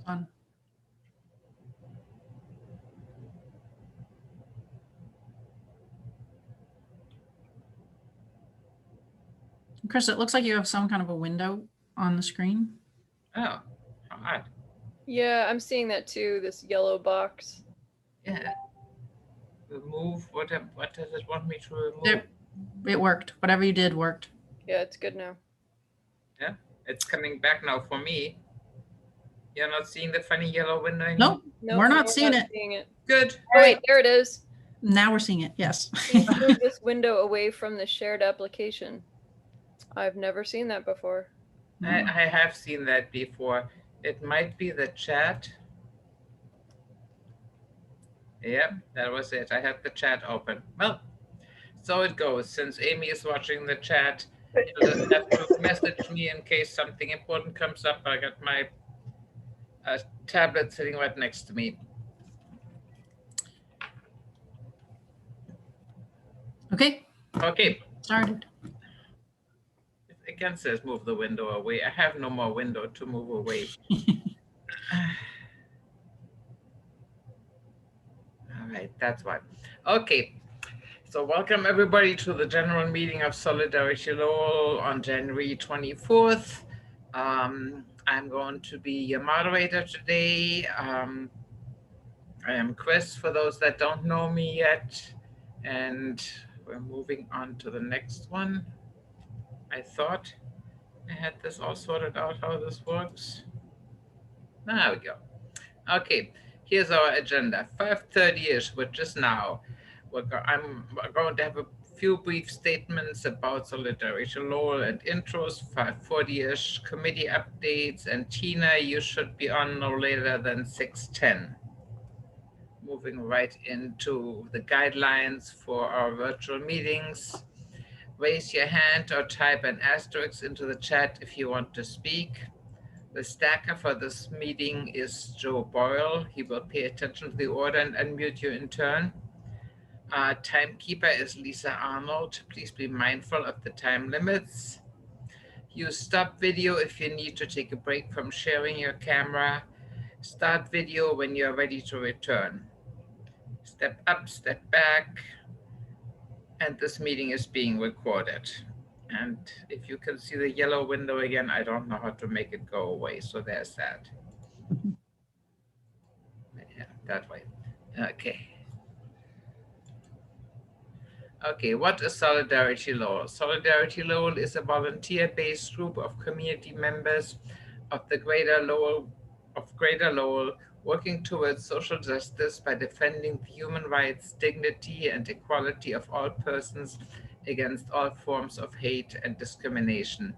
on. Chris, it looks like you have some kind of a window on the screen. Oh, odd. Yeah, I'm seeing that too, this yellow box. Yeah. Remove, what does it want me to remove? It worked. Whatever you did worked. Yeah, it's good now. Yeah, it's coming back now for me. You're not seeing the funny yellow window anymore? Nope, we're not seeing it. Good. Oh, wait, there it is. Now we're seeing it, yes. Please move this window away from the shared application. I've never seen that before. I have seen that before. It might be the chat. Yep, that was it. I had the chat open. Well, so it goes. Since Amy is watching the chat, you'll just have to message me in case something important comes up. I got my tablet sitting right next to me. Okay. Okay. Started. It again says move the window away. I have no more window to move away. All right, that's why. Okay. So welcome everybody to the general meeting of Solidarity Lowell on January 24th. I'm going to be your moderator today. I am Chris, for those that don't know me yet. And we're moving on to the next one. I thought I had this all sorted out how this works. There we go. Okay, here's our agenda. 5:30-ish, which is now. I'm going to have a few brief statements about Solidarity Lowell and intros, 5:40-ish committee updates, and Tina, you should be on no later than 6:10. Moving right into the guidelines for our virtual meetings. Raise your hand or type an asterisk into the chat if you want to speak. The stacker for this meeting is Joe Boyle. He will pay attention to the order and unmute you in turn. Timekeeper is Lisa Arnold. Please be mindful of the time limits. Use stop video if you need to take a break from sharing your camera. Start video when you're ready to return. Step up, step back. And this meeting is being recorded. And if you can see the yellow window again, I don't know how to make it go away. So there's that. Yeah, that way. Okay. Okay, what is Solidarity Lowell? Solidarity Lowell is a volunteer-based group of community members of the Greater Lowell working towards social justice by defending the human rights, dignity, and equality of all persons against all forms of hate and discrimination.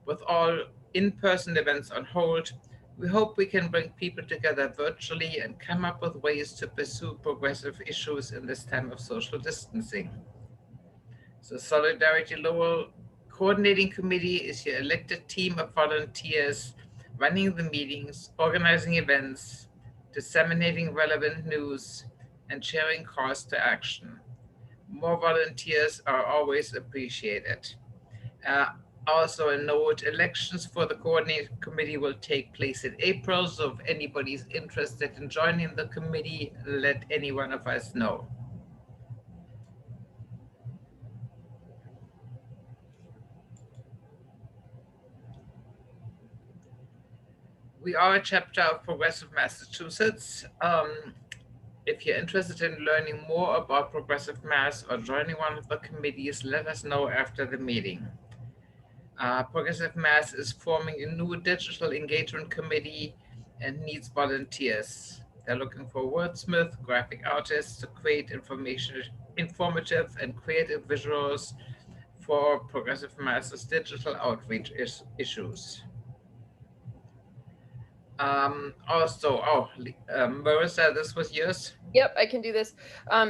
With all in-person events on hold, we hope we can bring people together virtually and come up with ways to pursue progressive issues in this time of social distancing. So Solidarity Lowell Coordinating Committee is your elected team of volunteers running the meetings, organizing events, disseminating relevant news, and sharing calls to action. More volunteers are always appreciated. Also a note, elections for the coordinating committee will take place in April. So if anybody's interested in joining the committee, let any one of us know. We are a chapter of Progressive Massachusetts. If you're interested in learning more about Progressive Mass or joining one of the committees, let us know after the meeting. Progressive Mass is forming a new digital engagement committee and needs volunteers. They're looking for wordsmiths, graphic artists to create informative and creative visuals for Progressive Mass's digital outreach issues. Marissa, this was yours? Yep, I can do this.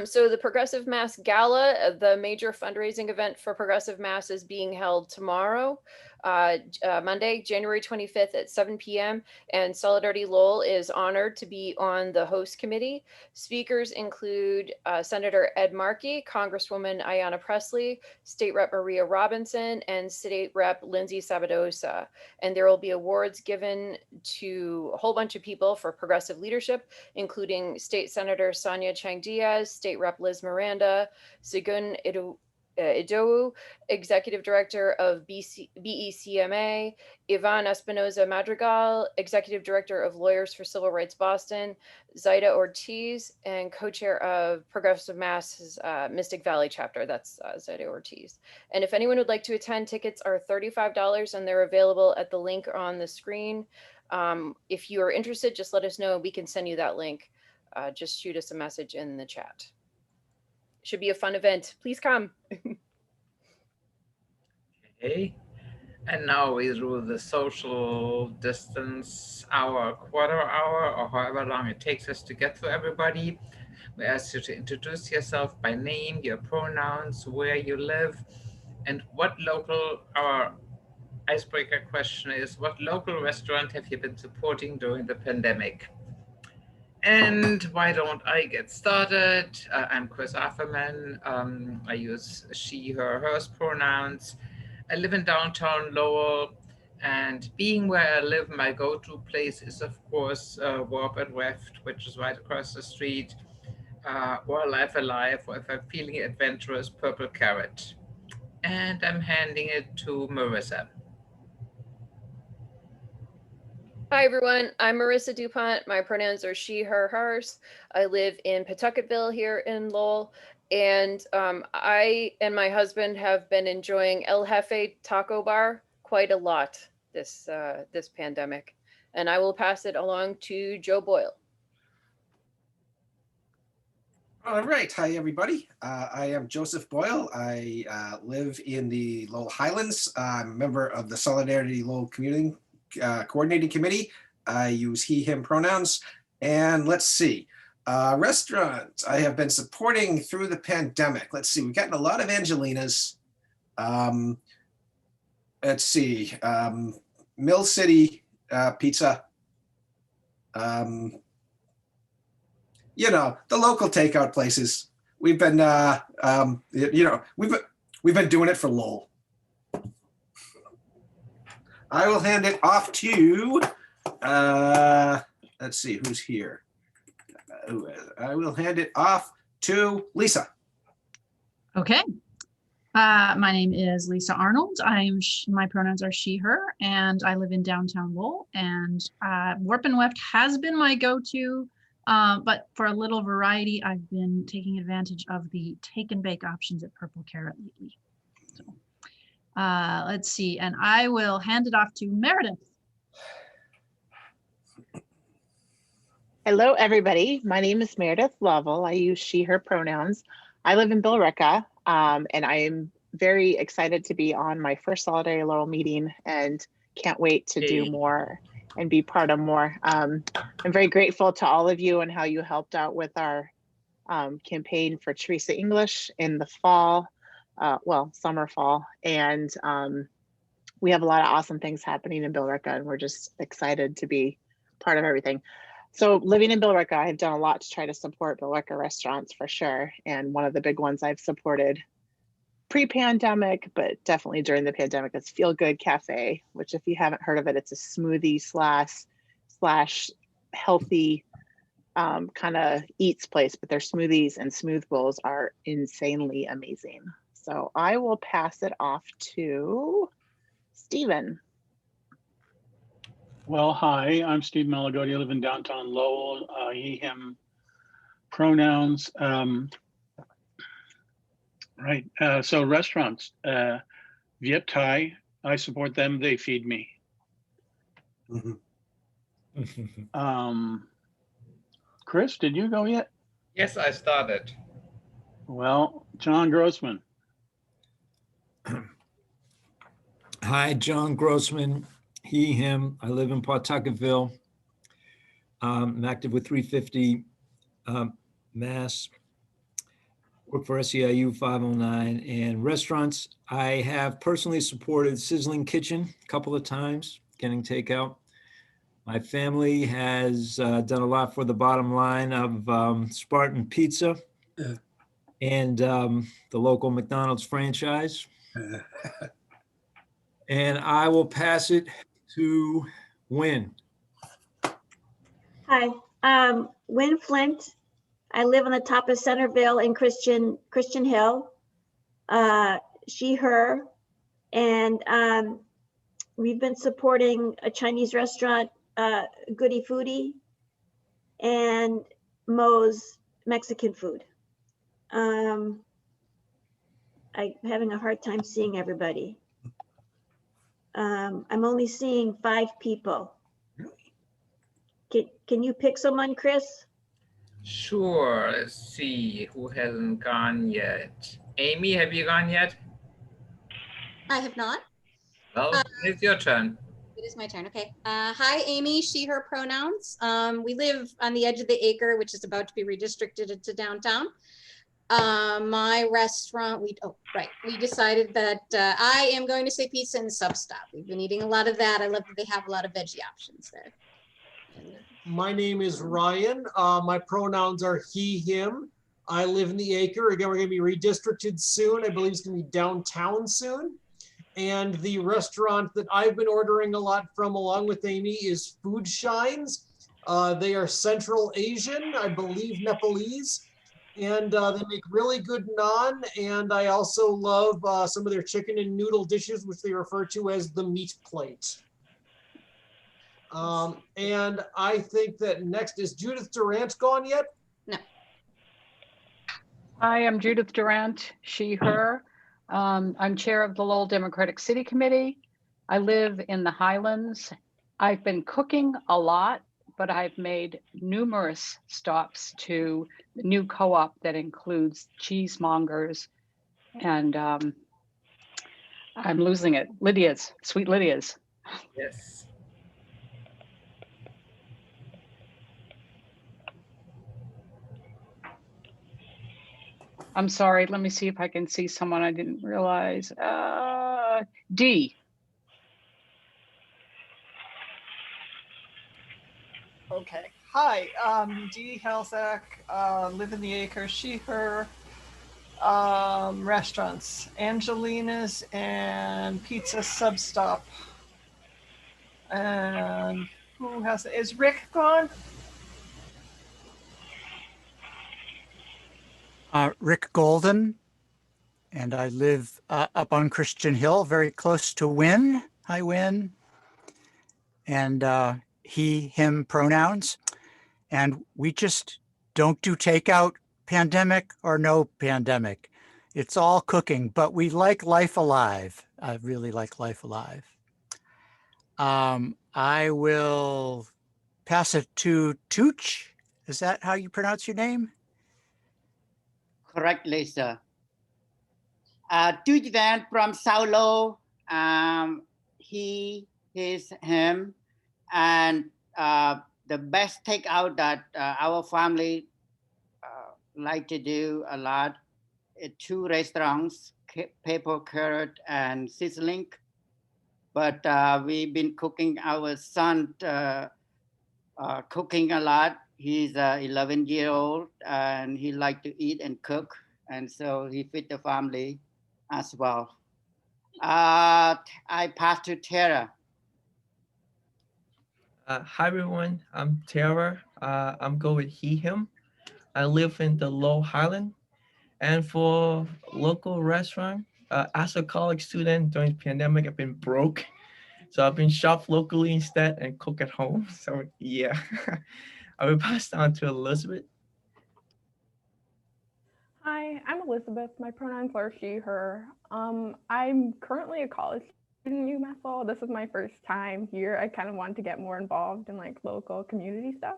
So the Progressive Mass Gala, the major fundraising event for Progressive Mass, is being held tomorrow. Monday, January 25th at 7 p.m. And Solidarity Lowell is honored to be on the host committee. Speakers include Senator Ed Markey, Congresswoman Ayanna Pressley, State Rep Maria Robinson, and State Rep Lindsay Sabadosa. And there will be awards given to a whole bunch of people for progressive leadership, including State Senator Sonia Chang Diaz, State Rep Liz Miranda, Sigun Idowu, Executive Director of BECMA, Ivan Espinoza Madrigal, Executive Director of Lawyers for Civil Rights Boston, Zaida Ortiz, and co-chair of Progressive Mass's Mystic Valley chapter. That's Zaida Ortiz. And if anyone would like to attend, tickets are $35 and they're available at the link on the screen. If you are interested, just let us know. We can send you that link. Just shoot us a message in the chat. Should be a fun event. Please come. Okay. And now we do the social distance hour, quarter hour, or however long it takes us to get to everybody. We ask you to introduce yourself by name, your pronouns, where you live, and what local, our icebreaker question is, what local restaurant have you been supporting during the pandemic? And why don't I get started? I'm Chris Afferman. I use she, her, hers pronouns. I live in downtown Lowell, and being where I live, my go-to place is, of course, Warp and Weft, which is right across the street, or Life Alive, or if I'm feeling adventurous, Purple Carrot. And I'm handing it to Marissa. Hi, everyone. I'm Marissa DuPont. My pronouns are she, her, hers. I live in Pawtucketville here in Lowell. And I and my husband have been enjoying El Jefe Taco Bar quite a lot this pandemic. And I will pass it along to Joe Boyle. All right. Hi, everybody. I am Joseph Boyle. I live in the Lowell Highlands. I'm a member of the Solidarity Lowell Community Coordinating Committee. I use he, him pronouns. And let's see. Restaurants I have been supporting through the pandemic. Let's see. We've gotten a lot of Angelinas. Let's see. Mill City Pizza. You know, the local takeout places. We've been, you know, we've been doing it for Lowell. I will hand it off to, let's see who's here. I will hand it off to Lisa. Okay. My name is Lisa Arnold. My pronouns are she, her, and I live in downtown Lowell. And Warp and Weft has been my go-to, but for a little variety, I've been taking advantage of the take and bake options at Purple Carrot lately. So let's see, and I will hand it off to Meredith. Hello, everybody. My name is Meredith Lovell. I use she, her pronouns. I live in Billerica, and I am very excited to be on my first Solidarity Lowell meeting and can't wait to do more and be part of more. I'm very grateful to all of you and how you helped out with our campaign for Teresa English in the fall, well, summer, fall. And we have a lot of awesome things happening in Billerica, and we're just excited to be part of everything. So living in Billerica, I've done a lot to try to support Billerica restaurants for sure. And one of the big ones I've supported pre-pandemic, but definitely during the pandemic, is Feel Good Cafe, which if you haven't heard of it, it's a smoothie slash healthy kind of eats place, but their smoothies and smooth bowls are insanely amazing. So I will pass it off to Stephen. Well, hi, I'm Steve Malagodi. I live in downtown Lowell, he, him pronouns. Right, so restaurants, Viet Thai, I support them, they feed me. Chris, did you go yet? Yes, I started. Well, John Grossman. Hi, John Grossman, he, him. I live in Pawtucketville. I'm active with 350 Mass. work for SEIU 509. And restaurants, I have personally supported Sizzling Kitchen a couple of times, getting takeout. My family has done a lot for the bottom line of Spartan Pizza and the local McDonald's franchise. And I will pass it to Win. Hi, Win Flint. I live on the top of Centerville in Christian Hill. She, her, and we've been supporting a Chinese restaurant, Goody Foodie, and Mo's Mexican food. I'm having a hard time seeing everybody. I'm only seeing 5 people. Can you pick someone, Chris? Sure. Let's see who hasn't gone yet. Amy, have you gone yet? I have not. Well, it's your turn. It is my turn. Okay. Hi, Amy, she, her pronouns. We live on the edge of the acre, which is about to be redistricted to downtown. My restaurant, we decided that I am going to say pizza and sub stop. We've been eating a lot of that. I love that they have a lot of veggie options there. My name is Ryan. My pronouns are he, him. I live in the acre. Again, we're going to be redistricted soon. I believe it's going to be downtown soon. And the restaurant that I've been ordering a lot from along with Amy is Food Shines. They are Central Asian, I believe Nepalese. And they make really good naan. And I also love some of their chicken and noodle dishes, which they refer to as the meat plate. And I think that next, is Judith Durant gone yet? No. Hi, I'm Judith Durant, she, her. I'm chair of the Lowell Democratic City Committee. I live in the Highlands. I've been cooking a lot, but I've made numerous stops to the new co-op that includes cheesemongers and I'm losing it. Lydia's, Sweet Lydia's. Yes. I'm sorry, let me see if I can see someone I didn't realize. D. Okay. Hi, Dee Helzak, live in the acre, she, her, restaurants, Angelina's and Pizza Substop. And who has, is Rick gone? Rick Golden, and I live up on Christian Hill, very close to Win. Hi, Win. And he, him pronouns. And we just don't do takeout, pandemic or no pandemic. It's all cooking, but we like Life Alive. I really like Life Alive. I will pass it to Tooch. Is that how you pronounce your name? Correct, Lisa. Tooch Van from Saulo. He, his, him, and the best takeout that our family like to do a lot, 2 restaurants, Pepper Carrot and Sizzling. But we've been cooking, our son cooking a lot. He's 11-year-old and he like to eat and cook. And so he fit the family as well. I pass to Tara. Hi everyone, I'm Tara. I'm going with he, him. I live in the Low Highland. And for local restaurant, as a college student during the pandemic, I've been broke. So I've been shop locally instead and cook at home. So yeah, I will pass down to Elizabeth. Hi, I'm Elizabeth. My pronouns are she, her. I'm currently a college student in UMass. This is my first time here. I kind of wanted to get more involved in like local community stuff.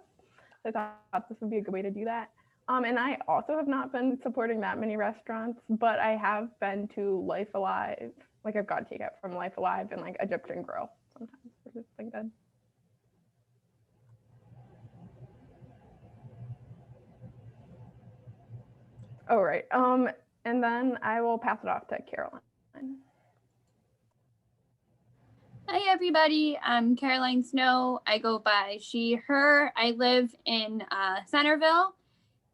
So I thought this would be a good way to do that. And I also have not been supporting that many restaurants, but I have been to Life Alive. Like I've got takeout from Life Alive and like Egyptian Grill sometimes, which has been good. Oh, right. And then I will pass it off to Caroline. Hi, everybody. I'm Caroline Snow. I go by she, her. I live in Centerville.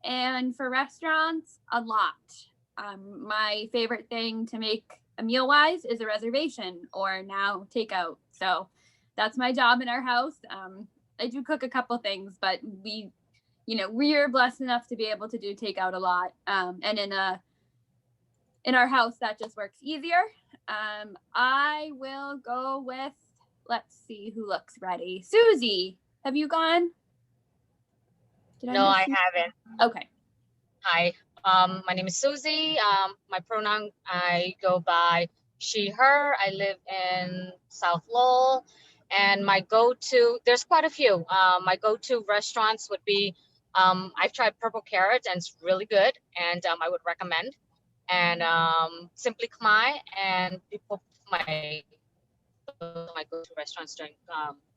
And for restaurants, a lot. My favorite thing to make a meal wise is a reservation or now takeout. So that's my job in our house. I do cook a couple things, but we are blessed enough to be able to do takeout a lot. And in our house, that just works easier. I will go with, let's see who looks ready. Susie, have you gone? No, I haven't. Okay. Hi, my name is Susie. My pronoun, I go by she, her. I live in South Lowell. And my go-to, there's quite a few. My go-to restaurants would be, I've tried Purple Carrot and it's really good. And I would recommend. And Simply Khmer and people my go-to restaurants during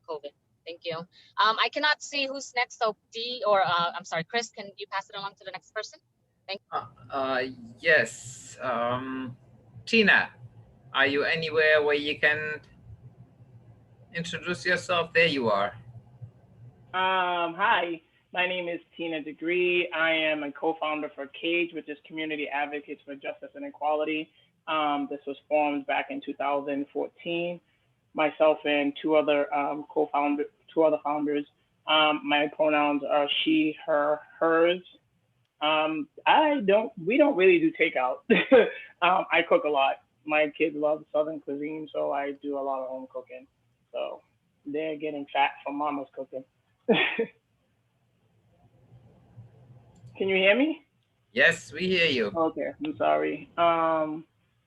COVID. Thank you. I cannot see who's next. So D or I'm sorry, Chris, can you pass it along to the next person? Thank you. Yes. Tina, are you anywhere where you can introduce yourself? There you are. Hi, my name is Tina Degree. I am a co-founder for CAGE, which is Community Advocates for Justice and Equality. This was formed back in 2014. Myself and two other founders. My pronouns are she, her, hers. We don't really do takeout. I cook a lot. My kids love Southern cuisine, so I do a lot of home cooking. So they're getting fat from mama's cooking. Can you hear me? Yes, we hear you. Okay, I'm sorry.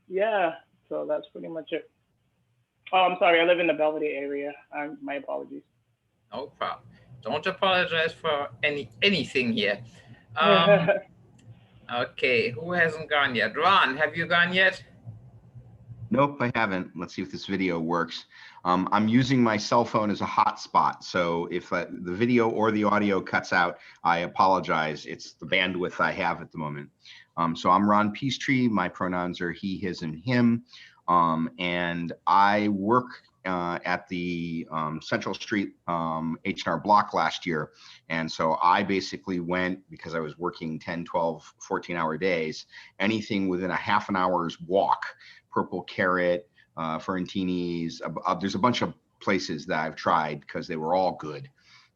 Yeah, so that's pretty much it. Oh, I'm sorry, I live in the Belvedere area. My apologies. No problem. Don't apologize for anything here. Okay, who hasn't gone yet? Ron, have you gone yet? Nope, I haven't. Let's see if this video works. I'm using my cell phone as a hotspot, so if the video or the audio cuts out, I apologize. It's the bandwidth I have at the moment. So I'm Ron Peacetree. My pronouns are he, his, and him. And I work at the Central Street H&R Block last year. And so I basically went, because I was working 10, 12, 14-hour days, anything within a half an hour's walk. Purple Carrot, Ferrantini's, there's a bunch of places that I've tried because they were all good.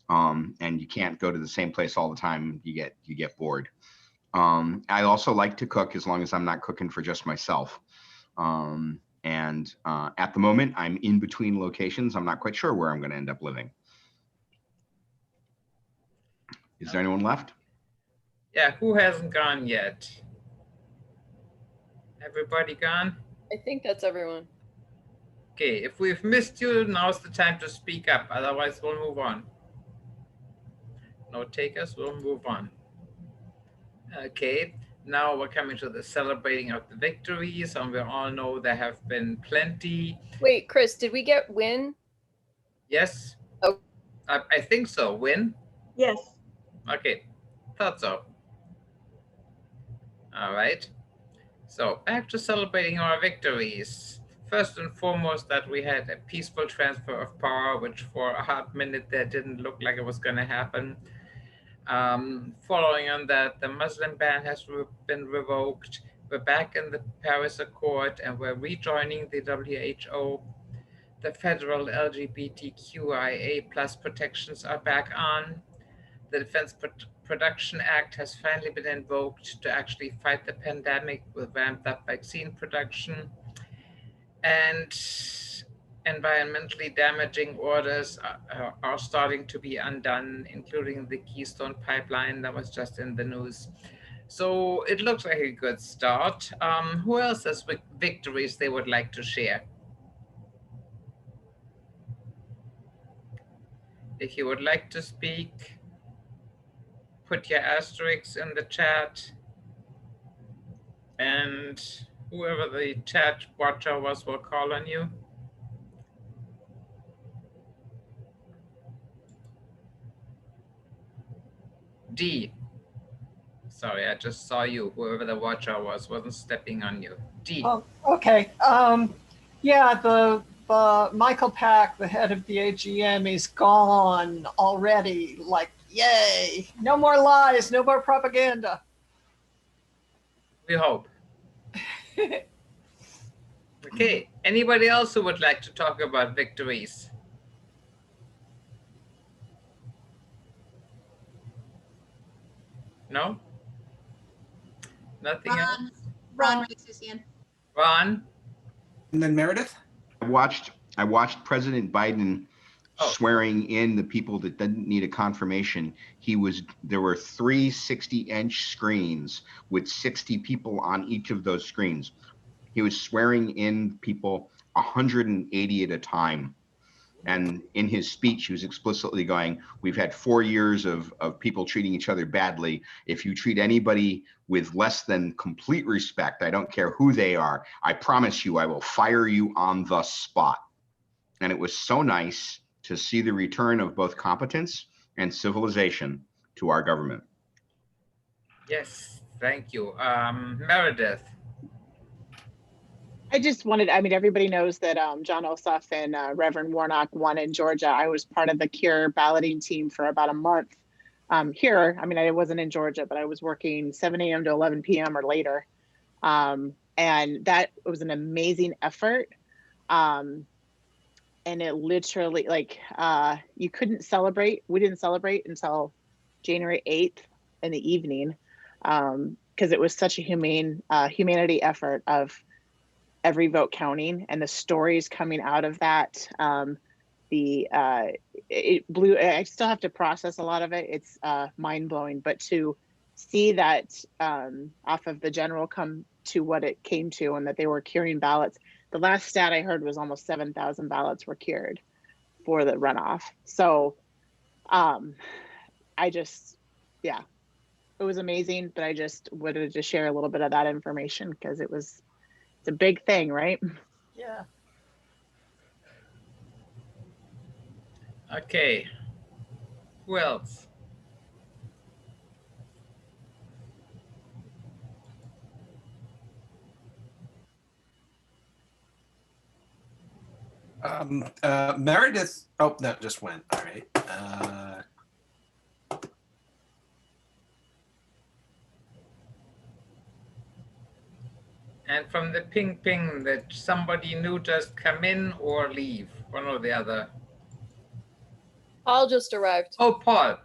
And you can't go to the same place all the time, you get bored. I also like to cook as long as I'm not cooking for just myself. At the moment, I'm in between locations. I'm not quite sure where I'm going to end up living. Is there anyone left? Yeah, who hasn't gone yet? Everybody gone? I think that's everyone. Okay, if we've missed you, now's the time to speak up. Otherwise, we'll move on. No takers, we'll move on. Okay, now we're coming to the celebrating of the victories, and we all know there have been plenty. Wait, Chris, did we get win? Yes? Oh. I think so. Win? Yes. Okay, thought so. All right. So back to celebrating our victories. First and foremost, that we had a peaceful transfer of power, which for a hot minute there didn't look like it was going to happen. Following on that, the Muslim ban has been revoked. We're back in the Paris Accord and we're rejoining the WHO. The federal LGBTQIA+ protections are back on. The Defense Production Act has finally been invoked to actually fight the pandemic with ramped up vaccine production. And environmentally damaging orders are starting to be undone, including the Keystone Pipeline that was just in the news. So it looks like a good start. Who else has victories they would like to share? If you would like to speak, put your asterisks in the chat. And whoever the chat watcher was will call on you. D, Sorry, I just saw you. Whoever the watcher was wasn't stepping on you. D. Oh, okay. Yeah, the Michael Pack, the head of the AGM, is gone already. Like, yay! No more lies, no more propaganda. We hope. Okay, anybody else who would like to talk about victories? No? Nothing else? Ron raised his hand. Ron? And then Meredith? I watched President Biden swearing in the people that didn't need a confirmation. There were 3 60-inch screens with 60 people on each of those screens. He was swearing in people 180 at a time. And in his speech, he was explicitly going, we've had 4 years of people treating each other badly. If you treat anybody with less than complete respect, I don't care who they are, I promise you, I will fire you on the spot. And it was so nice to see the return of both competence and civilization to our government. Yes, thank you. Meredith. I just wanted, I mean, everybody knows that John Ossoff and Reverend Warnock won in Georgia. I was part of the CURE balloting team for about a month here. I mean, I wasn't in Georgia, but I was working 7 a.m. to 11 p.m. or later. And that was an amazing effort. And it literally, like, you couldn't celebrate. We didn't celebrate until January 8th in the evening because it was such a humanity effort of every vote counting and the stories coming out of that. It blew, I still have to process a lot of it. It's mind blowing, but to see that off of the general come to what it came to and that they were curing ballots. The last stat I heard was almost 7,000 ballots were cured for the runoff. So I just, yeah, it was amazing, but I just wanted to share a little bit of that information because it's a big thing, right? Yeah. Okay. Who else? Meredith. Oh, that just went. All right. And from the ping that somebody new just come in or leave, one or the other. Paul just arrived. Oh, Paul.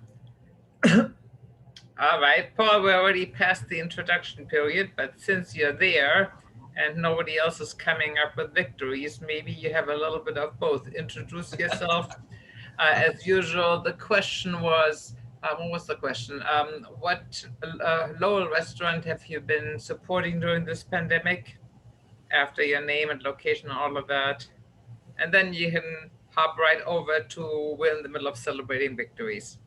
All right, Paul, we're already past the introduction period, but since you're there and nobody else is coming up with victories, maybe you have a little bit of both. Introduce yourself. As usual, the question was, what was the question? What Lowell restaurant have you been supporting during this pandemic? After your name and location, all of that. And then you can hop right over to we're in the middle of celebrating victories.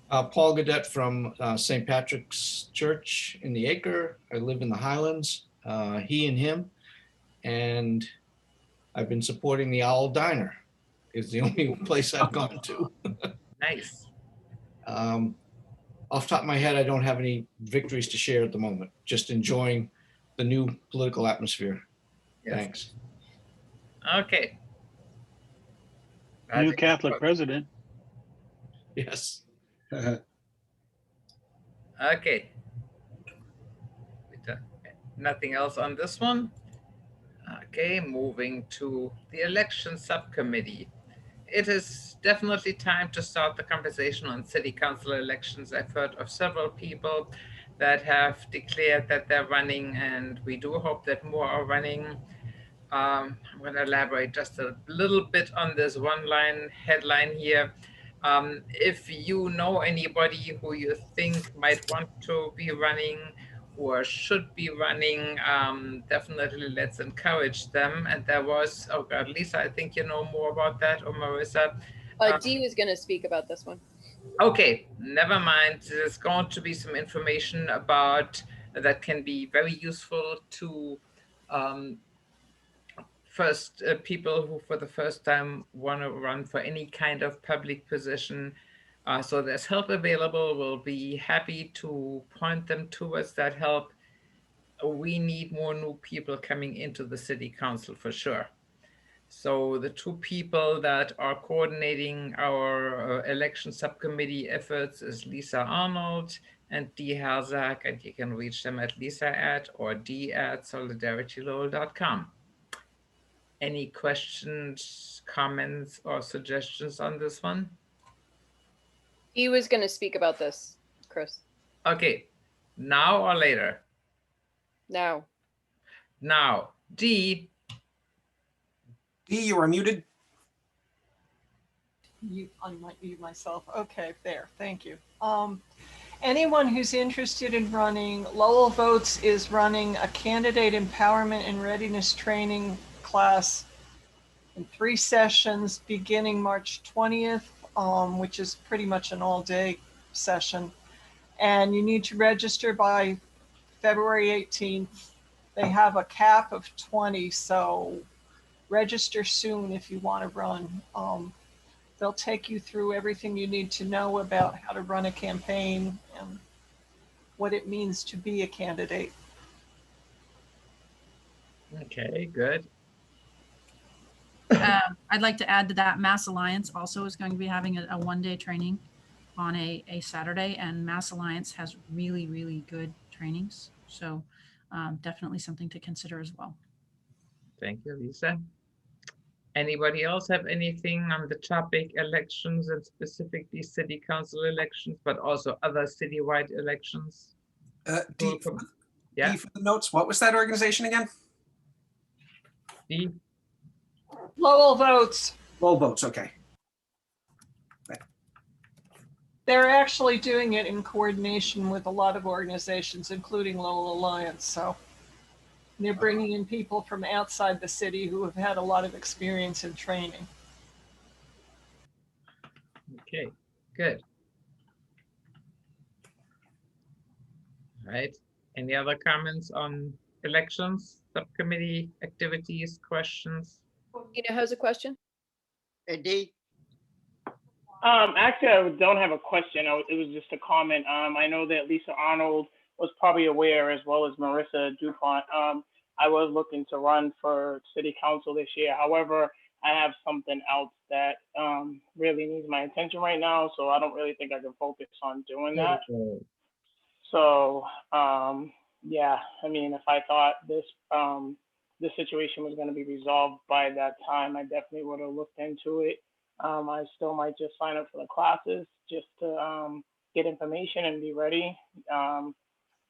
Paul Gaudette from St. Patrick's Church in the Acre. I live in the Highlands, he and him. And I've been supporting the Owl Diner. It's the only place I've gone to. Nice. Off the top of my head, I don't have any victories to share at the moment. Just enjoying the new political atmosphere. Yes. Thanks. Okay. New Catholic president. Yes. Okay. Nothing else on this one. Okay, moving to the election subcommittee. It is definitely time to start the conversation on city council elections. I've heard of several people that have declared that they're running, and we do hope that more are running. I'm going to elaborate just a little bit on this one-line headline here. If you know anybody who you think might want to be running or should be running, definitely let's encourage them. And there was, oh God, Lisa, I think you know more about that, or Marissa. Dee was going to speak about this one. Okay, never mind. There's going to be some information about that can be very useful to people who for the first time want to run for any kind of public position. So there's help available. We'll be happy to point them towards that help. We need more new people coming into the city council for sure. So the two people that are coordinating our election subcommittee efforts is Lisa Arnold and Dee Herzak, and you can reach them at lisa@or d@solidaritylowell.com. Any questions, comments, or suggestions on this one? He was going to speak about this, Chris. Okay, now or later? Now. Now, Dee. Dee, you are muted. You unmute myself. Okay, there. Thank you. Anyone who's interested in running, Lowell Votes is running a candidate empowerment and readiness training class in 3 sessions beginning March 20th, which is pretty much an all-day session. And you need to register by February 18th. They have a cap of 20, so register soon if you want to run. They'll take you through everything you need to know about how to run a campaign and what it means to be a candidate. Okay, good. I'd like to add to that, Mass Alliance also is going to be having a one-day training on a Saturday, and Mass Alliance has really, really good trainings. So definitely something to consider as well. Thank you, Lisa. Anybody else have anything on the topic elections, and specifically city council elections, but also other citywide elections? Dee, for the notes, what was that organization again? Dee? Lowell Votes. Lowell Votes, okay. They're actually doing it in coordination with a lot of organizations, including Lowell Alliance. So they're bringing in people from outside the city who have had a lot of experience in training. Okay, good. All right. Any other comments on elections, subcommittee activities, questions? Tina has a question. Eddie? Actually, I don't have a question. It was just a comment. I know that Lisa Arnold was probably aware, as well as Marissa DuPont. I was looking to run for city council this year. However, I have something else that really needs my attention right now, so I don't really think I can focus on doing that. Okay. So, yeah, I mean, if I thought this situation was going to be resolved by that time, I definitely would have looked into it. I still might just sign up for the classes just to get information and be ready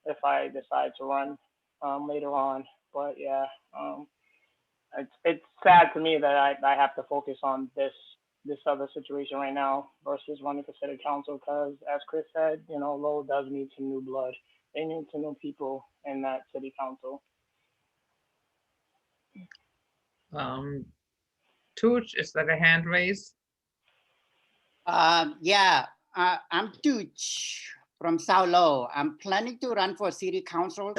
if I decide to run later on. But yeah, it's sad to me that I have to focus on this other situation right now versus running for city council, because as Chris said, you know, Lowell does need some new blood. They need some new people in that city council. Tooch, is that a hand raise? Yeah, I'm Tooch from South Lowell. I'm planning to run for city council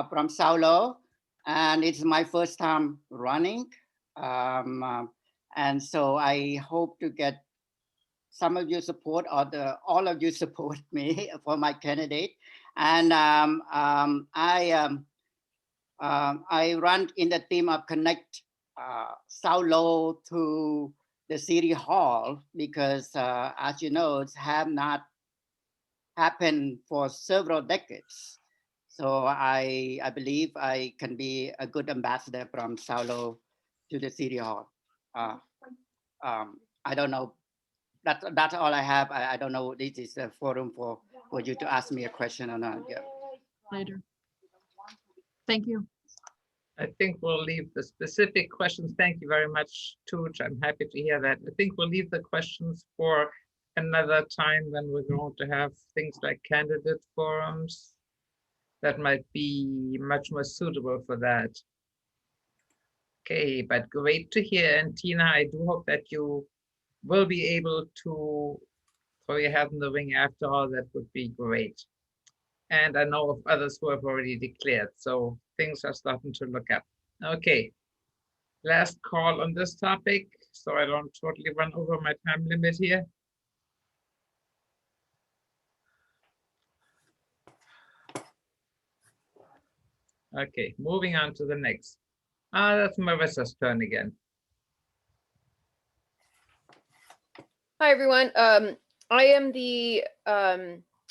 from South Lowell, and it's my first time running. And so I hope to get some of your support, or all of you support me for my candidate. And I run in the team of Connect South Lowell to the City Hall, because as you know, it have not happened for several decades. So I believe I can be a good ambassador from South Lowell to the City Hall. I don't know. That's all I have. I don't know. This is a forum for you to ask me a question or not. Yeah. Later. Thank you. I think we'll leave the specific questions. Thank you very much, Tooch. I'm happy to hear that. I think we'll leave the questions for another time when we're going to have things like candidate forums. That might be much more suitable for that. Okay, but great to hear. And Tina, I do hope that you will be able to throw your hat in the ring after all. That would be great. And I know of others who have already declared, so things are starting to look up. Okay, last call on this topic, so I don't totally run over my time limit here. Okay, moving on to the next. That's Marissa's turn again. Hi, everyone. I am the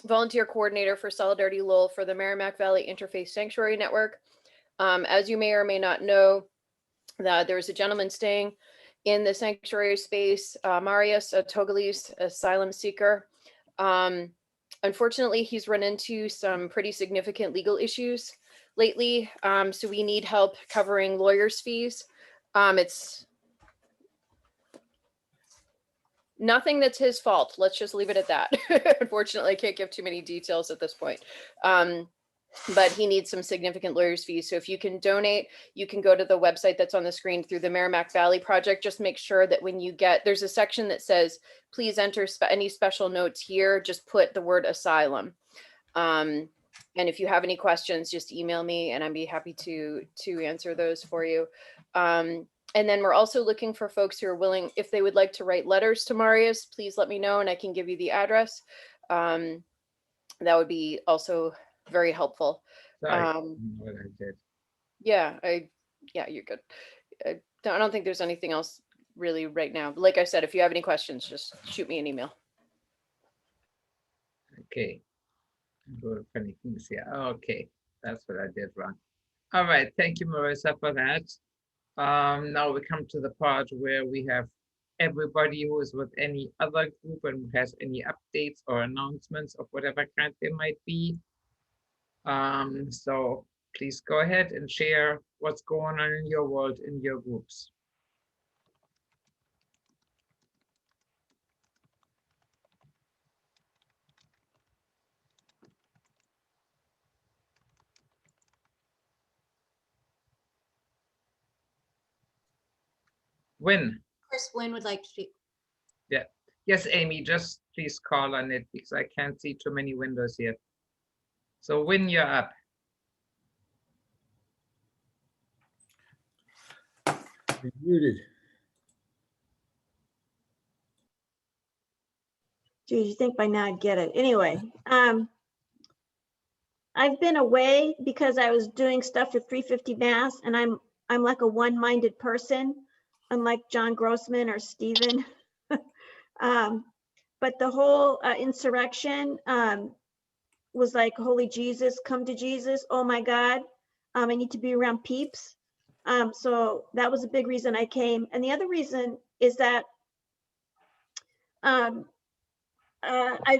volunteer coordinator for Solidarity Lowell for the Merrimack Valley Interfaith Sanctuary Network. As you may or may not know, that there was a gentleman staying in the sanctuary space, Marius, a Togolese asylum seeker. Unfortunately, he's run into some pretty significant legal issues lately, so we need help covering lawyers' fees. It's nothing that's his fault. Let's just leave it at that. Unfortunately, I can't give too many details at this point. But he needs some significant lawyers' fees. So if you can donate, you can go to the website that's on the screen through the Merrimack Valley Project. Just make sure that when you get, there's a section that says, please enter any special notes here, just put the word asylum. And if you have any questions, just email me and I'd be happy to answer those for you. And then we're also looking for folks who are willing, if they would like to write letters to Marius, please let me know and I can give you the address. That would be also very helpful. Sorry, what I did. Yeah, you're good. I don't think there's anything else really right now. But like I said, if you have any questions, just shoot me an email. Okay. Go to funny things here. Okay, that's what I did wrong. All right, thank you, Marissa, for that. Now we come to the part where we have everybody who is with any other group and who has any updates or announcements of whatever kind they might be. So please go ahead and share what's going on in your world, in your groups. Win. Chris Wynn would like to speak. Yeah. Yes, Amy, just please call on it because I can't see too many windows here. So Win, you're up. You're muted. Geez, you think by now I'd get it. Anyway, I've been away because I was doing stuff for 350 Mass, and I'm like a one-minded person, unlike John Grossman or Stephen. But the whole insurrection was like, holy Jesus, come to Jesus. Oh my God, I need to be around peeps. So that was a big reason I came. And the other reason is that I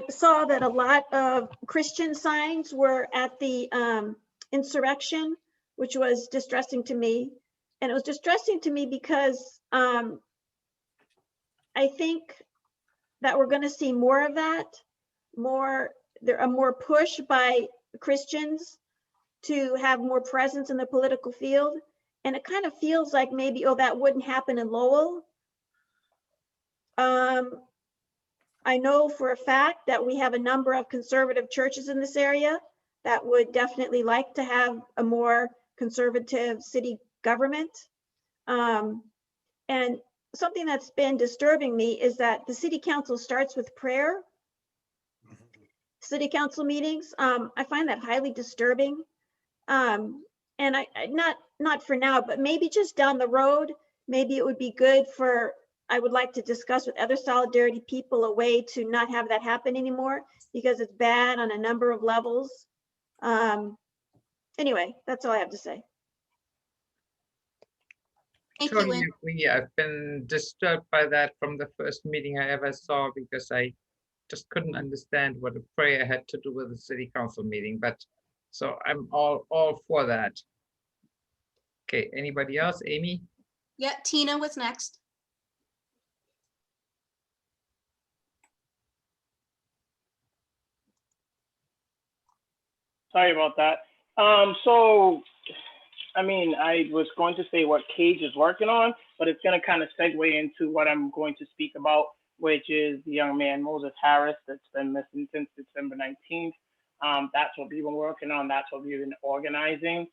saw that a lot of Christian signs were at the insurrection, which was distressing to me. And it was distressing to me because I think that we're going to see more of that, more push by Christians to have more presence in the political field. And it kind of feels like maybe, oh, that wouldn't happen in Lowell. I know for a fact that we have a number of conservative churches in this area that would definitely like to have a more conservative city government. And something that's been disturbing me is that the city council starts with prayer. City council meetings, I find that highly disturbing. And I not for now, but maybe just down the road, maybe it would be good for, I would like to discuss with other Solidarity people a way to not have that happen anymore because it's bad on a number of levels. Anyway, that's all I have to say. Totally agree. I've been disturbed by that from the first meeting I ever saw because I just couldn't understand what a prayer had to do with the city council meeting. But so I'm all for that. Okay, anybody else? Amy? Yeah, Tina was next. Sorry about that. So, I mean, I was going to say what Cage is working on, but it's going to kind of segue into what I'm going to speak about, which is the young man, Moses Harris, that's been missing since December 19th. That's what we've been working on. That's what we've been organizing.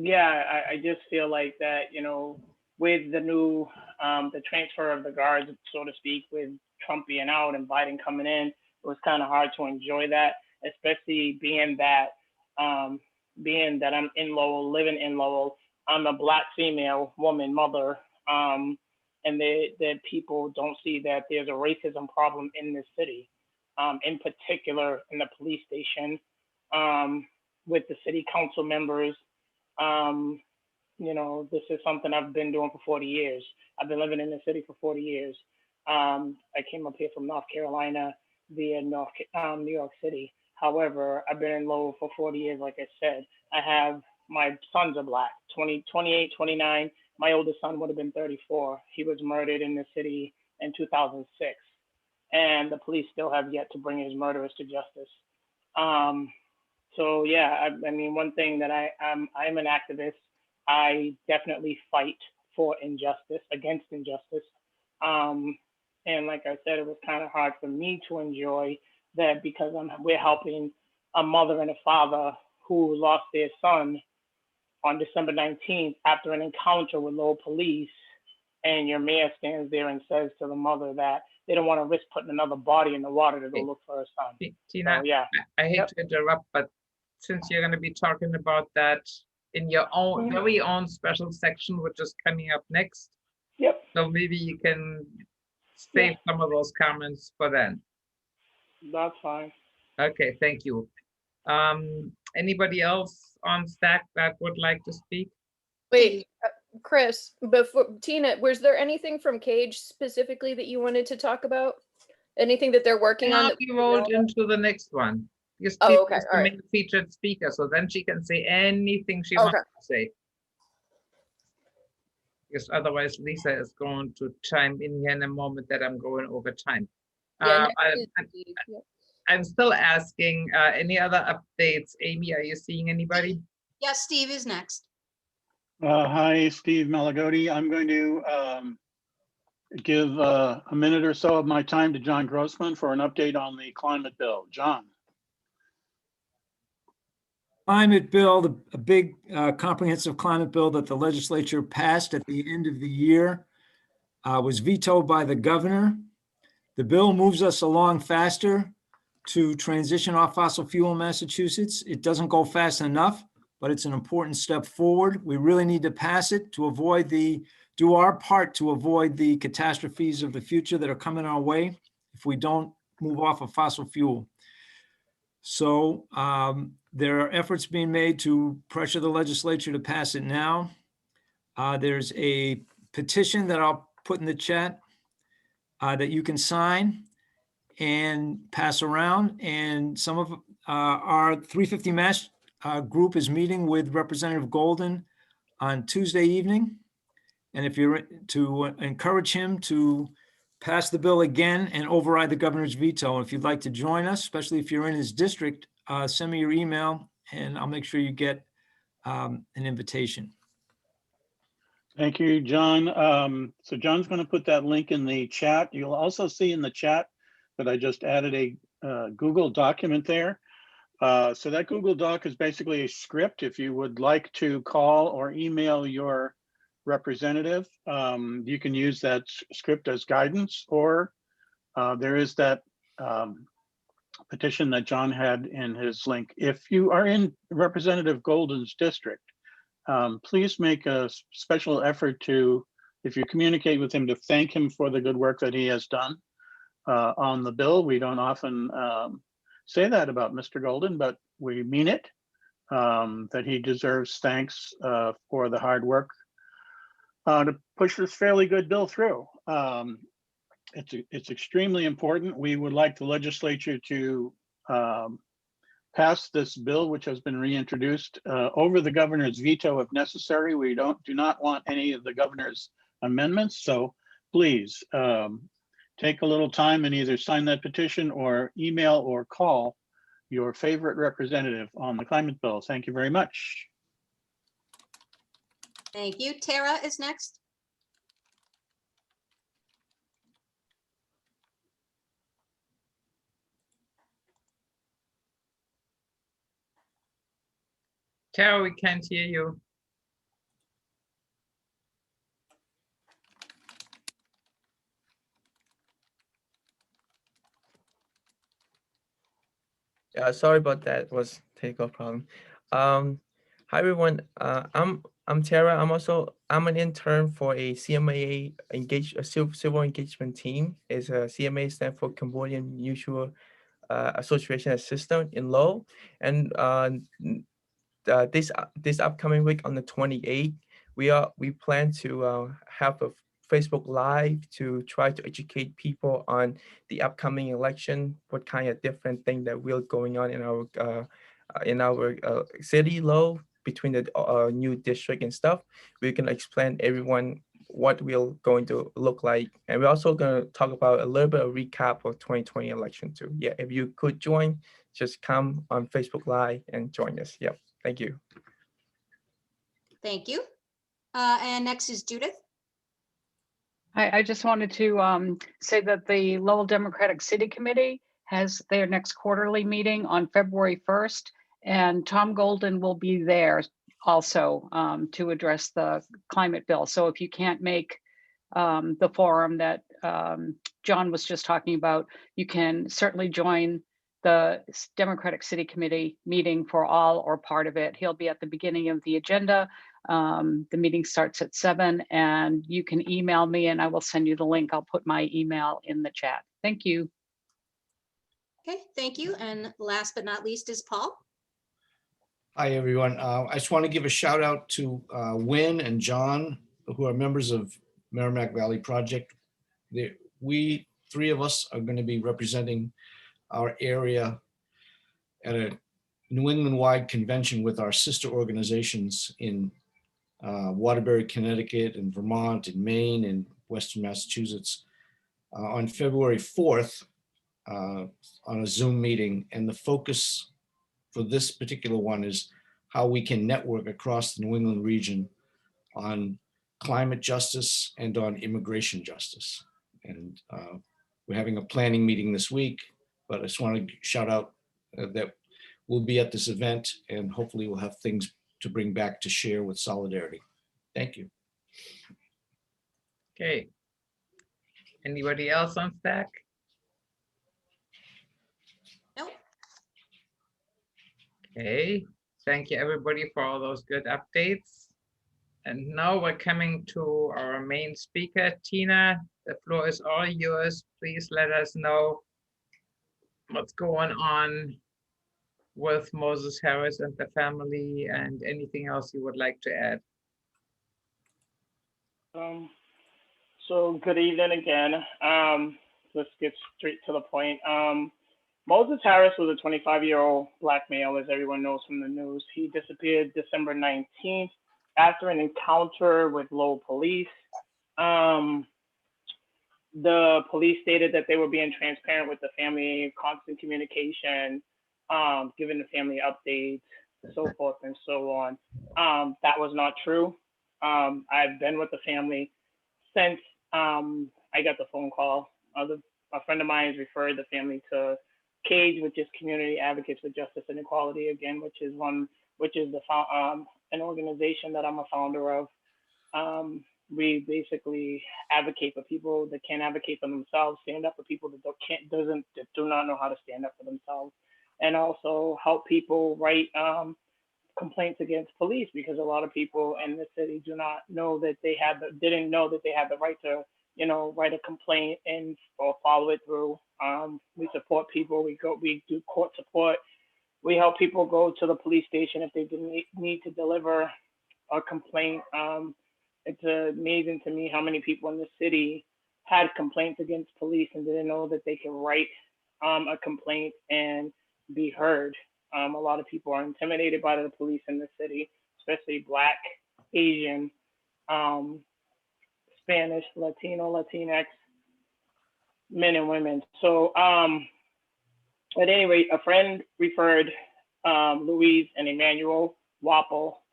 Yeah, I just feel like that, with the new, the transfer of the guards, so to speak, with Trump being out and Biden coming in, it was kind of hard to enjoy that. especially being that I'm in Lowell, living in Lowell. I'm a Black female woman, mother, and that people don't see that there's a racism problem in this city, in particular in the police station, with the city council members. You know, this is something I've been doing for 40 years. I've been living in the city for 40 years. I came up here from North Carolina via New York City. However, I've been in Lowell for 40 years, like I said. I have, my sons are Black, 28, 29. My oldest son would have been 34. He was murdered in the city in 2006. And the police still have yet to bring his murderers to justice. So yeah, I mean, one thing that I'm an activist. I definitely fight for injustice, against injustice. And like I said, it was kind of hard for me to enjoy that because we're helping a mother and a father who lost their son on December 19th after an encounter with Lowell police. And your mayor stands there and says to the mother that they don't want to risk putting another body in the water to go look for her son. Tina, So, yeah. I hate to interrupt, but since you're going to be talking about that in your own very own special section, which is coming up next. Yep. So maybe you can save some of those comments for then. That's fine. Okay, thank you. Anybody else on stack that would like to speak? Wait, Chris, before Tina, was there anything from Cage specifically that you wanted to talk about? Anything that they're working on? Now That we rolled into the next one. Because Oh, Tina okay, is the all right. main featured speaker, so then she can say anything she wants to say. Because otherwise Lisa is going to chime in here in a moment that I'm going over time. Yeah, I'm still asking, any other updates? Amy, are you seeing anybody? Yes, Steve is next. Hi, Steve Malagodi. I'm going to give a minute or so of my time to John Grossman for an update on the climate bill. John. Climate bill, a big comprehensive climate bill that the legislature passed at the end of the year, was vetoed by the governor. The bill moves us along faster to transition off fossil fuel in Massachusetts. It doesn't go fast enough, but it's an important step forward. We really need to pass it to do our part to avoid the catastrophes of the future that are coming our way if we don't move off of fossil fuel. So there are efforts being made to pressure the legislature to pass it now. There's a petition that I'll put in the chat that you can sign and pass around. And some of our 350 Mass group is meeting with Representative Golden on Tuesday evening. And if you're to encourage him to pass the bill again and override the governor's veto. If you'd like to join us, especially if you're in his district, send me your email and I'll make sure you get an invitation. Thank you, John. So John's going to put that link in the chat. You'll also see in the chat that I just added a Google document there. So that Google Doc is basically a script. If you would like to call or email your representative, you can use that script as guidance, or there is that petition that John had in his link. If you are in Representative Golden's district, please make a special effort to, if you communicate with him, to thank him for the good work that he has done on the bill. We don't often say that about Mr. Golden, but we mean it, that he deserves thanks for the hard work to push this fairly good bill through. It's extremely important. We would like the legislature to pass this bill, which has been reintroduced, over the governor's veto if necessary. We do not want any of the governor's amendments. So please take a little time and either sign that petition or email or call your favorite representative on the climate bill. Thank you very much. Thank you. Tara is next. Tara, we can't hear you. Sorry about that. It was technical problem. Hi everyone. I'm Tara. I'm an intern for a CMA civil engagement team. Is a CMA stand for Cambodian Mutual Association Assistant in Lowell, and this upcoming week on the 28th, we plan to have a Facebook Live to try to educate people on the upcoming election, what kind of different thing that will going on in our city Lowell between the new district and stuff. We can explain everyone what we're going to look like, and we're also going to talk about a little bit of recap of 2020 election too. Yeah, if you could join, just come on Facebook Live and join us. Yep. Thank you. Thank you. And next is Judith. I just wanted to say that the Lowell Democratic City Committee has their next quarterly meeting on February 1st, and Tom Golden will be there also to address the climate bill. So if you can't make the forum that John was just talking about, you can certainly join the Democratic City Committee meeting for all or part of it. He'll be at the beginning of the agenda. The meeting starts at 7, and you can email me and I will send you the link. I'll put my email in the chat. Thank you. Okay, thank you. And last but not least is Paul. Hi, everyone. I just want to give a shout out to Wynn and John, who are members of Merrimack Valley Project. We, three of us, are going to be representing our area at a New England-wide convention with our sister organizations in Waterbury, Connecticut, and Vermont, and Maine, and Western Massachusetts on February 4th on a Zoom meeting. And the focus for this particular one is how we can network across the New England region on climate justice and on immigration justice. And we're having a planning meeting this week, but I just want to shout out that we'll be at this event, and hopefully we'll have things to bring back to share with Solidarity. Thank you. Okay. Anybody else on stack? Nope. Okay. Thank you, everybody, for all those good updates. And now we're coming to our main speaker, Tina. The floor is all yours. Please let us know what's going on with Moses Harris and the family and anything else you would like to add. So good evening again. Let's get straight to the point. Moses Harris was a 25-year-old black male, as everyone knows from the news. He disappeared December 19th after an encounter with Lowell police. The police stated that they were being transparent with the family, constant communication, giving the family updates, so forth and so on. That was not true. I've been with the family since I got the phone call. A friend of mine has referred the family to CAGE, which is Community Advocates for Justice and Equality, again, which is an organization that I'm a founder of. We basically advocate for people that can't advocate for themselves, stand up for people that do not know how to stand up for themselves, and also help people write complaints against police, because a lot of people in the city do not know that didn't know that they had the right to, write a complaint or follow it through. We support people. We do court support. We help people go to the police station if they need to deliver a complaint. It's amazing to me how many people in the city had complaints against police and didn't know that they could write a complaint and be heard. A lot of people are intimidated by the police in the city, especially Black, Asian, Spanish, Latino, Latinx men and women. So at any rate, a friend referred Louise and Emmanuel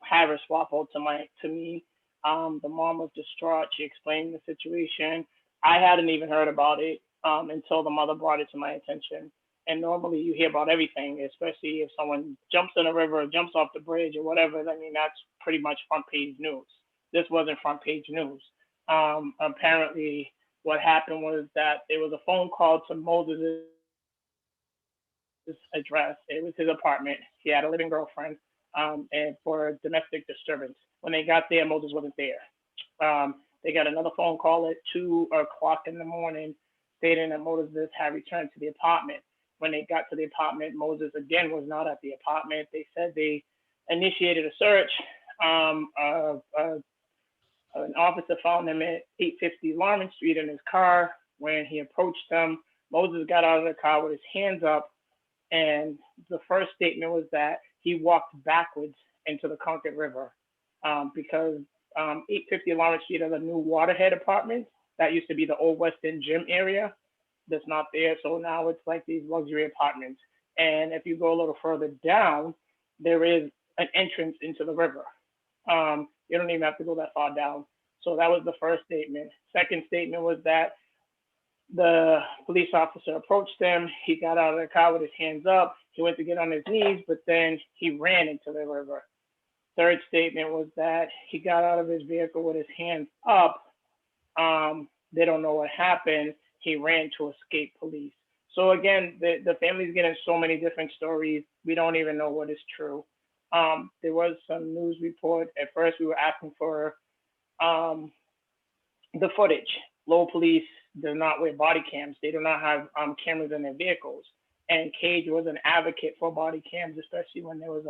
Harris Wapple to me. The mom was distraught. She explained the situation. I hadn't even heard about it until the mother brought it to my attention. And normally you hear about everything, especially if someone jumps in a river or jumps off the bridge or whatever. I mean, that's pretty much front page news. This wasn't front page news. Apparently what happened was that there was a phone call to Moses' address. It was his apartment. He had a living girlfriend, and for domestic disturbance. When they got there, Moses wasn't there. They got another phone call at 2 o'clock in the morning stating that Moses had returned to the apartment. When they got to the apartment, Moses again was not at the apartment. They said they initiated a search. An officer found him at 850 Lawrence Street in his car. When he approached them, Moses got out of the car with his hands up, and the first statement was that he walked backwards into the Concord River because 850 Lawrence Street are the new Waterhead apartments. That used to be the old Western Gym area. That's not there, so now it's like these luxury apartments. And if you go a little further down, there is an entrance into the river. You don't even have to go that far down. So that was the first statement. Second statement was that the police officer approached him. He got out of the car with his hands up. He went to get on his knees, but then he ran into the river. Third statement was that he got out of his vehicle with his hands up. They don't know what happened. He ran to escape police. So again, the family's getting so many different stories. We don't even know what is true. There was some news report. At first, we were asking for the footage. Lowell police do not wear body cams. They do not have cameras in their vehicles. And Cage was an advocate for body cams, especially when there was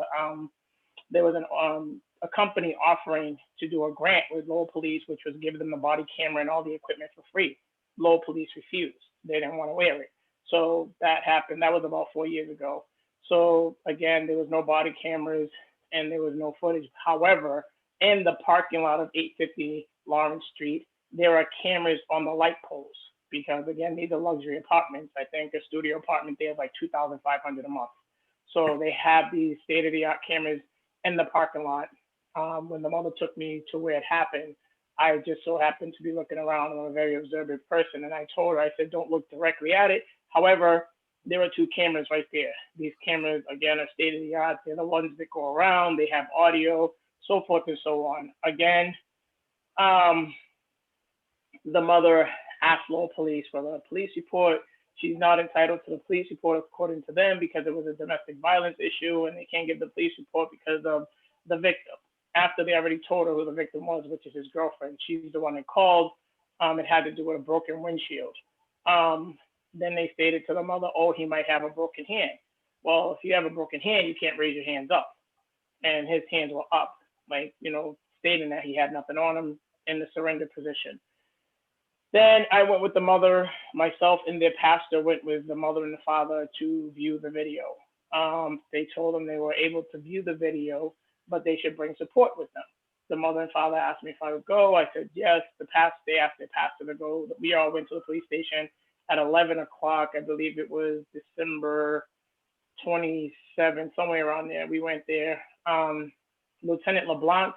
a company offering to do a grant with Lowell police, which was give them the body camera and all the equipment for free. Lowell police refused. They didn't want to wear it. So that happened. That was about 4 years ago. So again, there was no body cameras and there was no footage. However, in the parking lot of 850 Lawrence Street, there are cameras on the light poles because again, these are luxury apartments. I think a studio apartment there is like $2,500 a month. So they have these state-of-the-art cameras in the parking lot. When the mother took me to where it happened, I just so happened to be looking around. I'm a very observant person. And I told her, I said, don't look directly at it. However, there are 2 cameras right there. These cameras, again, are state of the art. They're the ones that go around. They have audio, so forth and so on. Again, the mother asked Lowell police for the police report. She's not entitled to the police report according to them because it was a domestic violence issue and they can't give the police report because of the victim. After they already told her who the victim was, which is his girlfriend. She's the one that called. It had to do with a broken windshield. Then they stated to the mother, oh, he might have a broken hand. Well, if you have a broken hand, you can't raise your hands up. And his hands were up, like, stating that he had nothing on him in the surrender position. Then I went with the mother, myself and their pastor went with the mother and the father to view the video. They told them they were able to view the video, but they should bring support with them. The mother and father asked me if I would go. I said, yes. They asked the pastor to go. We all went to the police station at 11 o'clock. I believe it was December 27th, somewhere around there. We went there. Lieutenant LeBlanc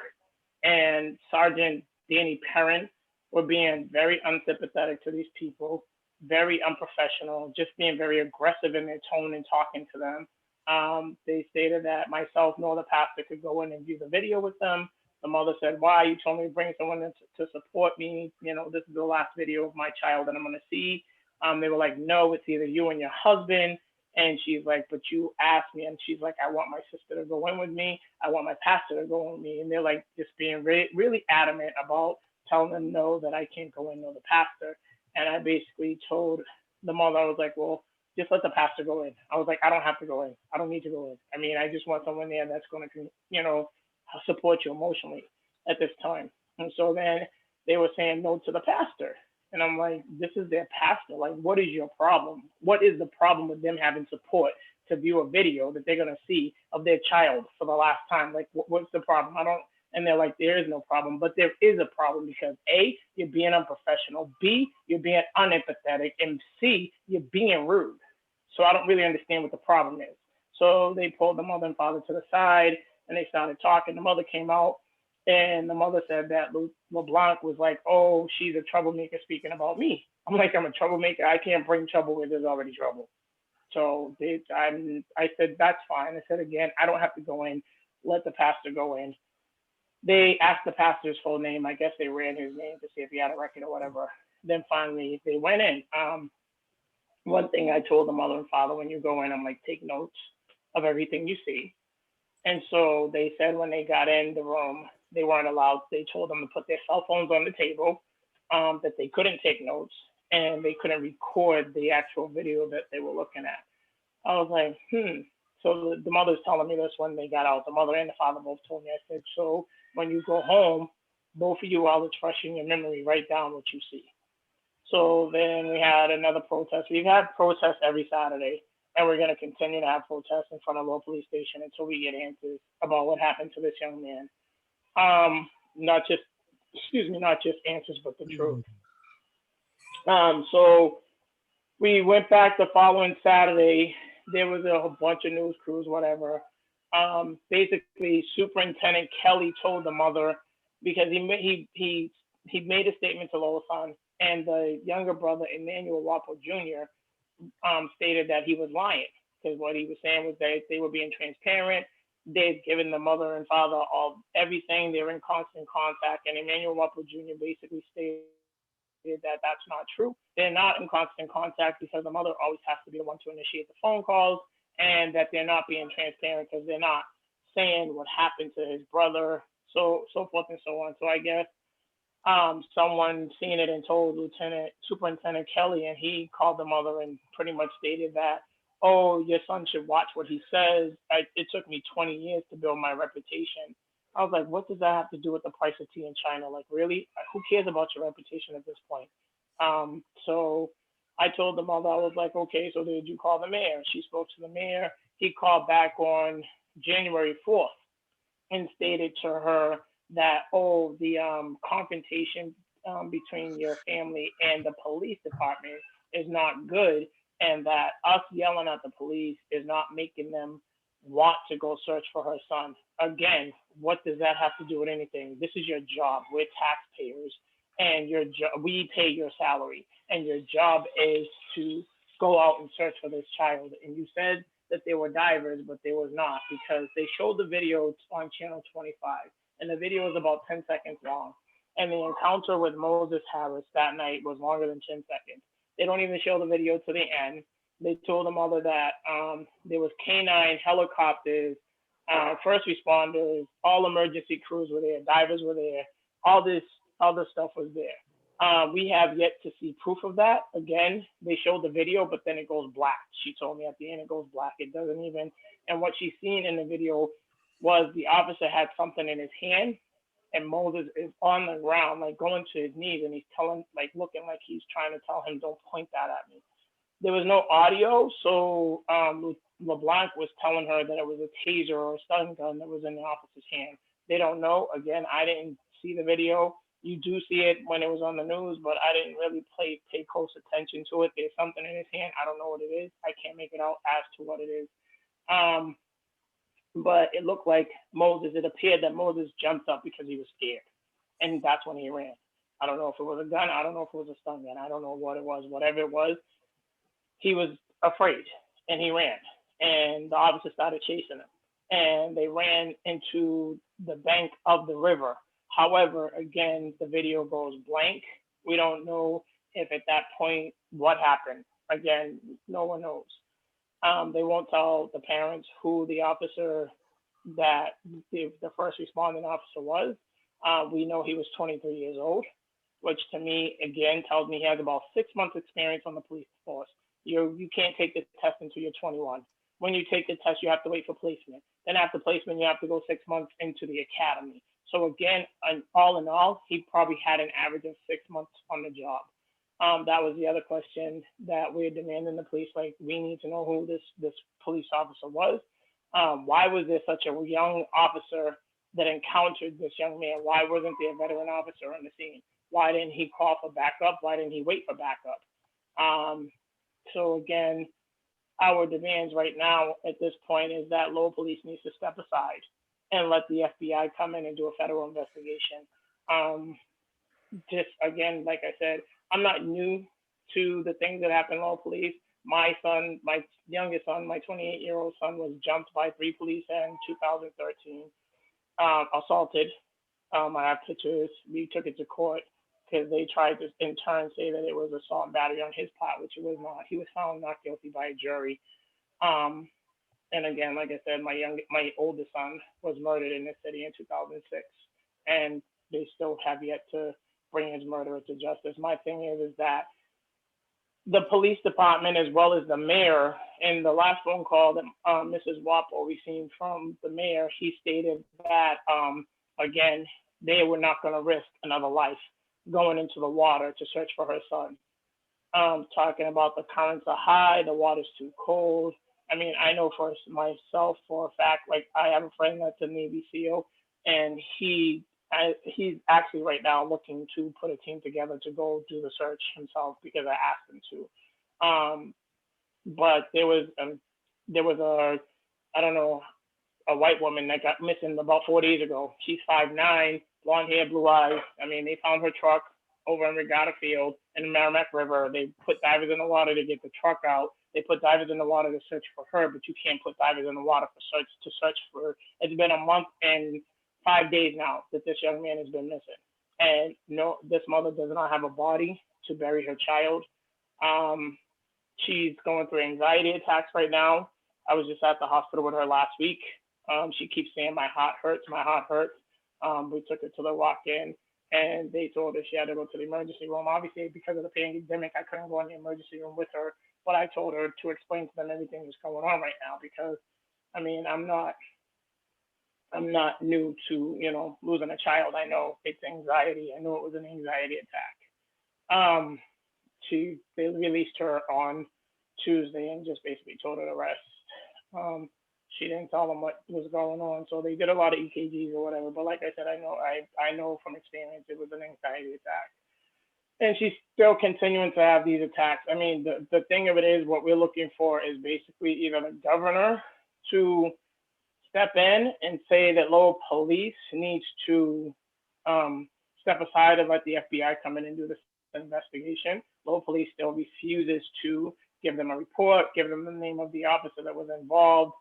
and Sergeant Danny Perrin were being very unsympathetic to these people, very unprofessional, just being very aggressive in their tone and talking to them. They stated that myself nor the pastor could go in and view the video with them. The mother said, why? You told me to bring someone in to support me. This is the last video of my child that I'm going to see. They were like, no, it's either you and your husband. And she's like, but you asked me. And she's like, I want my sister to go in with me. I want my pastor to go in with me. And they're like just being really, really adamant about telling them no, that I can't go in, no, the pastor. And I basically told the mother, I was like, well, just let the pastor go in. I was like, I don't have to go in. I don't need to go in. I mean, I just want someone there that's going to, support you emotionally at this time. And so then they were saying no to the pastor. And I'm like, this is their pastor. Like, what is your problem? What is the problem with them having support to view a video that they're going to see of their child for the last time? Like, what's the problem? And they're like, there is no problem, but there is a problem because A, you're being unprofessional, B, you're being unempathetic, and C, you're being rude. So I don't really understand what the problem is. So they pulled the mother and father to the side and they started talking. The mother came out and the mother said that LeBlanc was like, oh, she's a troublemaker speaking about me. I'm like, I'm a troublemaker. I can't bring trouble where there's already trouble. So I said, that's fine. I said, again, I don't have to go in. Let the pastor go in. They asked the pastor's full name. I guess they ran his name to see if he had a record or whatever. Then finally they went in. one thing I told the mother and father, when you go in, I'm like, take notes of everything you see. And so they said when they got in the room, they weren't allowed. They told them to put their cell phones on the table, that they couldn't take notes, and they couldn't record the actual video that they were looking at. I was like, So the mother's telling me this when they got out. The mother and the father both told me. I said, so when you go home, both of you, while it's fresh in your memory, write down what you see. So then we had another protest. We've had protests every Saturday, and we're going to continue to have protests in front of Lowell Police Station until we get answers about what happened to this young man. Not just answers, but the truth. So we went back the following Saturday. There was a whole bunch of news crews, whatever. Basically, Superintendent Kelly told the mother, because he made a statement to Lowell's son, and the younger brother, Emmanuel Wapo Jr., stated that he was lying, because what he was saying was that they were being transparent. They'd given the mother and father everything. They were in constant contact, and Emmanuel Wapo Jr. basically stated that that's not true. They're not in constant contact because the mother always has to be the one to initiate the phone calls, and that they're not being transparent because they're not saying what happened to his brother, so forth and so on. So I guess someone seen it and told Superintendent Kelly, and he called the mother and pretty much stated that, oh, your son should watch what he says. It took me 20 years to build my reputation. I was like, what does that have to do with the price of tea in China? Like, really? Who cares about your reputation at this point? So I told the mother, I was like, okay, so did you call the mayor? She spoke to the mayor. He called back on January 4th and stated to her that, oh, the confrontation between your family and the police department is not good, and that us yelling at the police is not making them want to go search for her son. Again, what does that have to do with anything? This is your job. We're taxpayers, and we pay your salary, and your job is to go out and search for this child. And you said that they were divers, but they was not, because they showed the video on channel 25, and the video was about 10 seconds long. And the encounter with Moses Harris that night was longer than 10 seconds. They don't even show the video to the end. They told the mother that there was canine, helicopters, first responders, all emergency crews were there, divers were there, all this other stuff was there. We have yet to see proof of that. Again, they showed the video, but then it goes black. She told me at the end it goes black. It doesn't even, and what she's seen in the video was the officer had something in his hand, and Moses is on the ground, like going to his knees, and he's telling, like looking like he's trying to tell him, don't point that at me. There was no audio, so LeBlanc was telling her that it was a taser or a stun gun that was in the officer's hand. They don't know. Again, I didn't see the video. You do see it when it was on the news, but I didn't really pay close attention to it. There's something in his hand. I don't know what it is. I can't make it out as to what it is. But it looked like Moses, it appeared that Moses jumped up because he was scared. And that's when he ran. I don't know if it was a gun. I don't know if it was a stun gun. I don't know what it was. Whatever it was, he was afraid and he ran. And the officer started chasing him. And they ran into the bank of the river. However, again, the video goes blank. We don't know if at that point what happened. Again, no one knows. They won't tell the parents who the officer that the first responding officer was. We know he was 23 years old, which to me, again, tells me he has about 6 months experience on the police force. You can't take the test until you're 21. When you take the test, you have to wait for placement. Then after placement, you have to go 6 months into the academy. So again, all in all, he probably had an average of 6 months on the job. That was the other question that we're demanding the police, like, we need to know who this police officer was. Why was there such a young officer that encountered this young man? Why wasn't there a veteran officer on the scene? Why didn't he call for backup? Why didn't he wait for backup? So again, our demands right now at this point is that Lowell Police needs to step aside and let the FBI come in and do a federal investigation. Just again, like I said, I'm not new to the things that happen in Lowell Police. My son, my youngest son, my 28-year-old son was jumped by 3 police in 2013, assaulted. I have pictures. We took it to court. because they tried to in turn say that it was assault and battery on his part, which it was not. He was found not guilty by a jury. And again, like I said, my oldest son was murdered in this city in 2006, and they still have yet to bring his murderer to justice. My thing is that the police department, as well as the mayor, in the last phone call that Mrs. Wapo received from the mayor, he stated that again, they were not going to risk another life going into the water to search for her son. Talking about the currents are high, the water's too cold. I mean, I know for myself for a fact, like I have a friend that's a Navy SEAL, and he's actually right now looking to put a team together to go do the search himself because I asked him to. But there was I don't know, a white woman that got missing about 4 days ago. She's 5'9", blonde hair, blue eyes. I mean, they found her truck over in Regatta Field in the Merrimack River. They put divers in the water to get the truck out. They put divers in the water to search for her, but you can't put divers in the water to search for her. It's been a month and 5 days now that this young man has been missing. And no, this mother does not have a body to bury her child. She's going through anxiety attacks right now. I was just at the hospital with her last week. She keeps saying, my heart hurts, my heart hurts. We took her to the walk-in, and they told her she had to go to the emergency room. Obviously, because of the pandemic, I couldn't go in the emergency room with her, but I told her to explain to them everything that's going on right now because, I mean, I'm not new to, you know, losing a child. I know it's anxiety. I know it was an anxiety attack. They released her on Tuesday and just basically told her to rest. She didn't tell them what was going on, so they did a lot of EKGs or whatever. But like I said, I know from experience it was an anxiety attack, and she's still continuing to have these attacks. I mean, the thing of it is, what we're looking for is basically either the governor to step in and say that Lowell Police needs to step aside and let the FBI come in and do this investigation. Lowell Police still refuses to give them a report, give them the name of the officer that was involved.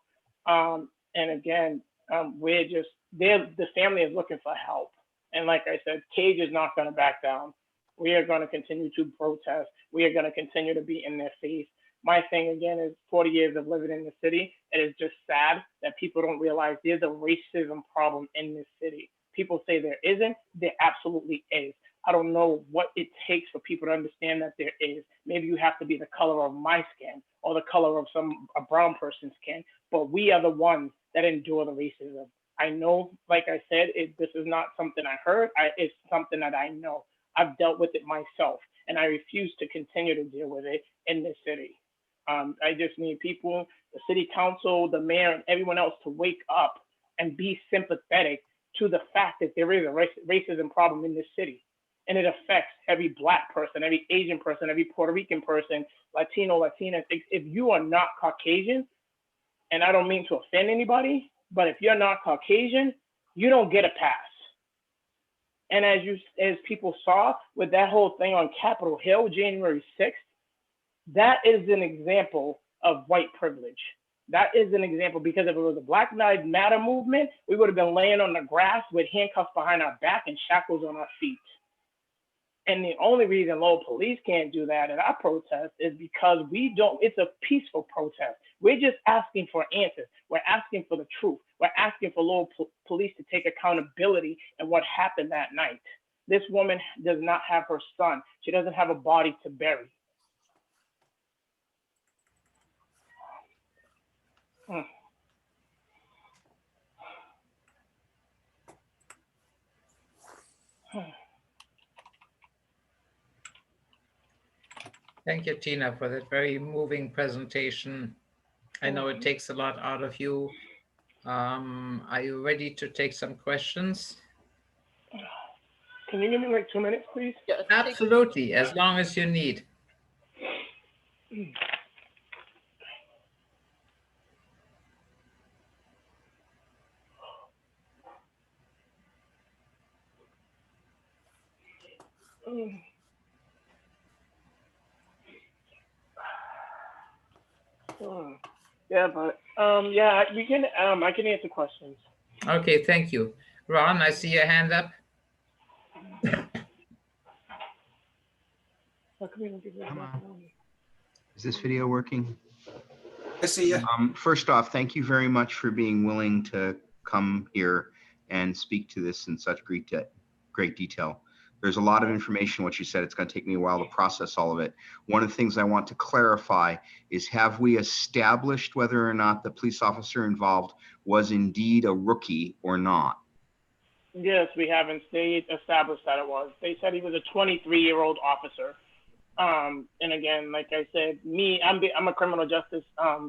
And again, the family is looking for help. And like I said, Cage is not going to back down. We are going to continue to protest. We are going to continue to be in their face. My thing again is 40 years of living in the city. It is just sad that people don't realize there's a racism problem in this city. People say there isn't, there absolutely is. I don't know what it takes for people to understand that there is. Maybe you have to be the color of my skin or the color of a brown person's skin, but we are the ones that endure the racism. I know, like I said, this is not something I heard. It's something that I know. I've dealt with it myself, and I refuse to continue to deal with it in this city. I just need people, the city council, the mayor, and everyone else to wake up and be sympathetic to the fact that there is a racism problem in this city. And it affects every Black person, every Asian person, every Puerto Rican person, Latino, Latina. If you are not Caucasian, and I don't mean to offend anybody, but if you're not Caucasian, you don't get a pass. And as people saw with that whole thing on Capitol Hill, January 6th, that is an example of white privilege. That is an example, because if it was a Black Lives Matter movement, we would have been laying on the grass with handcuffs behind our back and shackles on our feet. And the only reason Lowell Police can't do that at our protest is because it's a peaceful protest. We're just asking for answers. We're asking for the truth. We're asking for Lowell Police to take accountability in what happened that night. This woman does not have her son. She doesn't have a body to bury. Thank you, Tina, for that very moving presentation. I know it takes a lot out of you. Are you ready to take some questions? Can you give me like 2 minutes, please? Yes. Absolutely, as long as you need. Yeah, but yeah, we can. I can answer questions. Okay, thank you. Ron, I see your hand up. Come on. Is this video working? I see you. First off, thank you very much for being willing to come here and speak to this in such great detail. There's a lot of information, what you said. It's going to take me a while to process all of it. One of the things I want to clarify is, have we established whether or not the police officer involved was indeed a rookie or not? Yes, we haven't. They established that it was. They said he was a 23-year-old officer. And again, like I said, I'm a criminal justice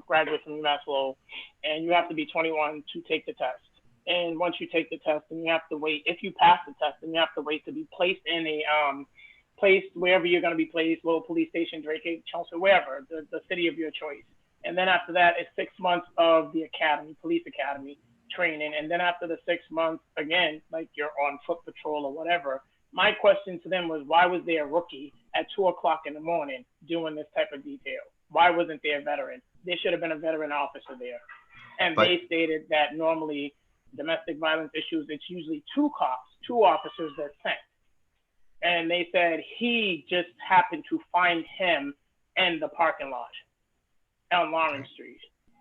graduate from UMass Lowell, and you have to be 21 to take the test. And once you take the test, then you have to wait. If you pass the test, then you have to wait to be placed in a place wherever you're going to be placed, Lowell Police Station, Drake, Chelsea, wherever, the city of your choice. And then after that, it's 6 months of the academy, police academy training. And then after the 6 months, again, like you're on foot patrol or whatever. My question to them was, why was there a rookie at 2 o'clock in the morning doing this type of detail? Why wasn't there a veteran? There should have been a veteran officer there. And they stated that normally domestic violence issues, it's usually 2 cops, 2 officers that sent. And they said he just happened to find him in the parking lot on Lawrence Street.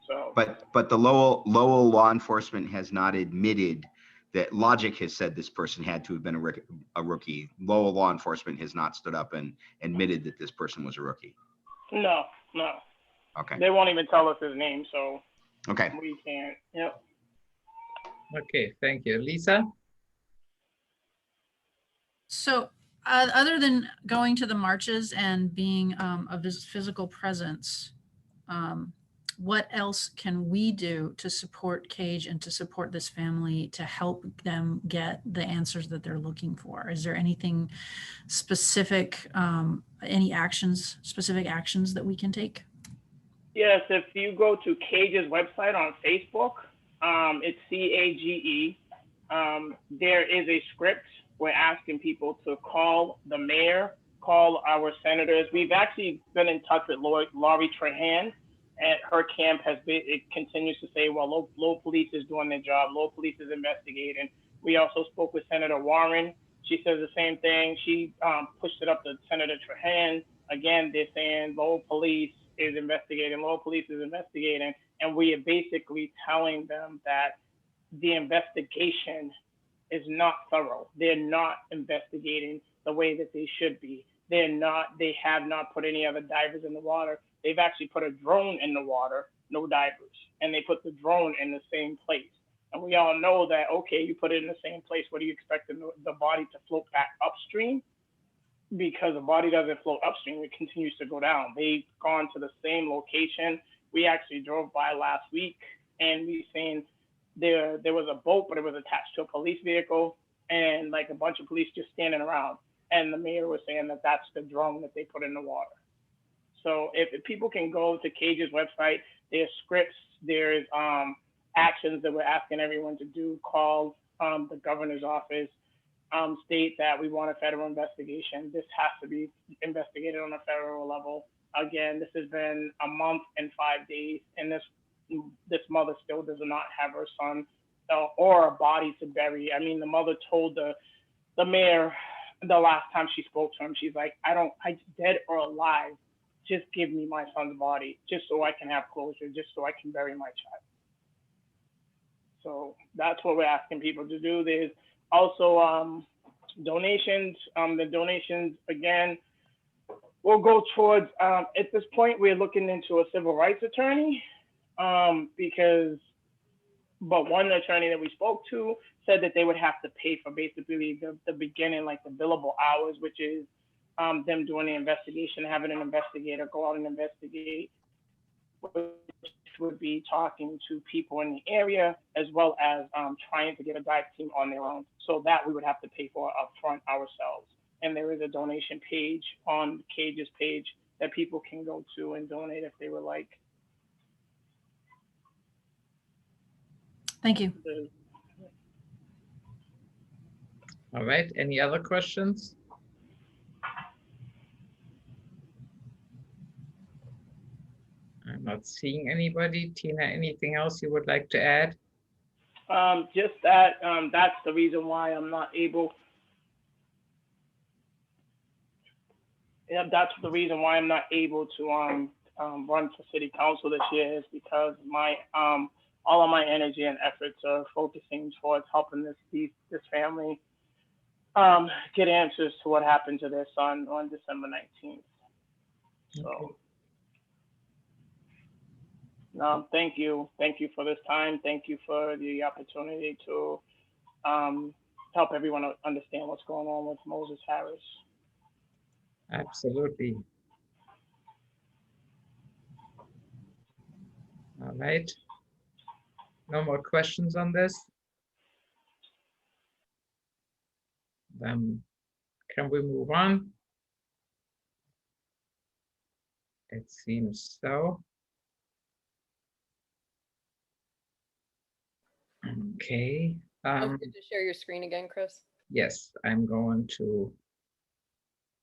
So, but the Lowell law enforcement has not admitted that. Logic has said this person had to have been a rookie. Lowell law enforcement has not stood up and admitted that this person was a rookie. No. Okay. They won't even tell us his name, so okay. We can't. Yep. Okay, thank you. Lisa? So other than going to the marches and being a physical presence, what else can we do to support Cage and to support this family to help them get the answers that they're looking for? Is there anything specific, any specific actions that we can take? Yes, if you go to Cage's website on Facebook, it's CAGE. There is a script. We're asking people to call the mayor, call our senators. We've actually been in touch with Laurie Trahan, and her camp it continues to say, well, Lowell Police is doing their job. Lowell Police is investigating. We also spoke with Senator Warren. She says the same thing. She pushed it up to Senator Trahan. Again, they're saying Lowell Police is investigating. Lowell Police is investigating. And we are basically telling them that the investigation is not thorough. They're not investigating the way that they should be. They have not put any other divers in the water. They've actually put a drone in the water, no divers. And they put the drone in the same place. And we all know that, okay, you put it in the same place, what do you expect the body to float back upstream? Because the body doesn't float upstream, it continues to go down. They've gone to the same location. We actually drove by last week and we seen there was a boat, but it was attached to a police vehicle and like a bunch of police just standing around. And the mayor was saying that that's the drone that they put in the water. So if people can go to Cage's website, there's scripts, there's actions that we're asking everyone to do, call the governor's office, state that we want a federal investigation. This has to be investigated on a federal level. Again, this has been a month and 5 days, and this mother still does not have her son or a body to bury. I mean, the mother told the mayor the last time she spoke to him, she's like, I dead or alive, just give me my son's body, just so I can have closure, just so I can bury my child. So that's what we're asking people to do. There's also donations. The donations, again, will go towards, at this point, we're looking into a civil rights attorney but one attorney that we spoke to said that they would have to pay for basically the beginning, like the billable hours, which is them doing the investigation, having an investigator go out and investigate, which would be talking to people in the area, as well as trying to get a dive team on their own. So that we would have to pay for upfront ourselves. And there is a donation page on Cage's page that people can go to and donate if they would like. Thank you. All right, any other questions? I'm not seeing anybody. Tina, anything else you would like to add? Just that that's the reason why I'm not able. yeah, that's the reason why I'm not able to run for city council this year, is because my all of my energy and efforts are focusing towards helping this family get answers to what happened to their son on December 19th. So, thank you for this time. Thank you for the opportunity to help everyone understand what's going on with Moses Harris. Absolutely. All right. No more questions on this? Then can we move on? It seems so. Okay. Don't forget to share your screen again, Chris. Yes, I'm going to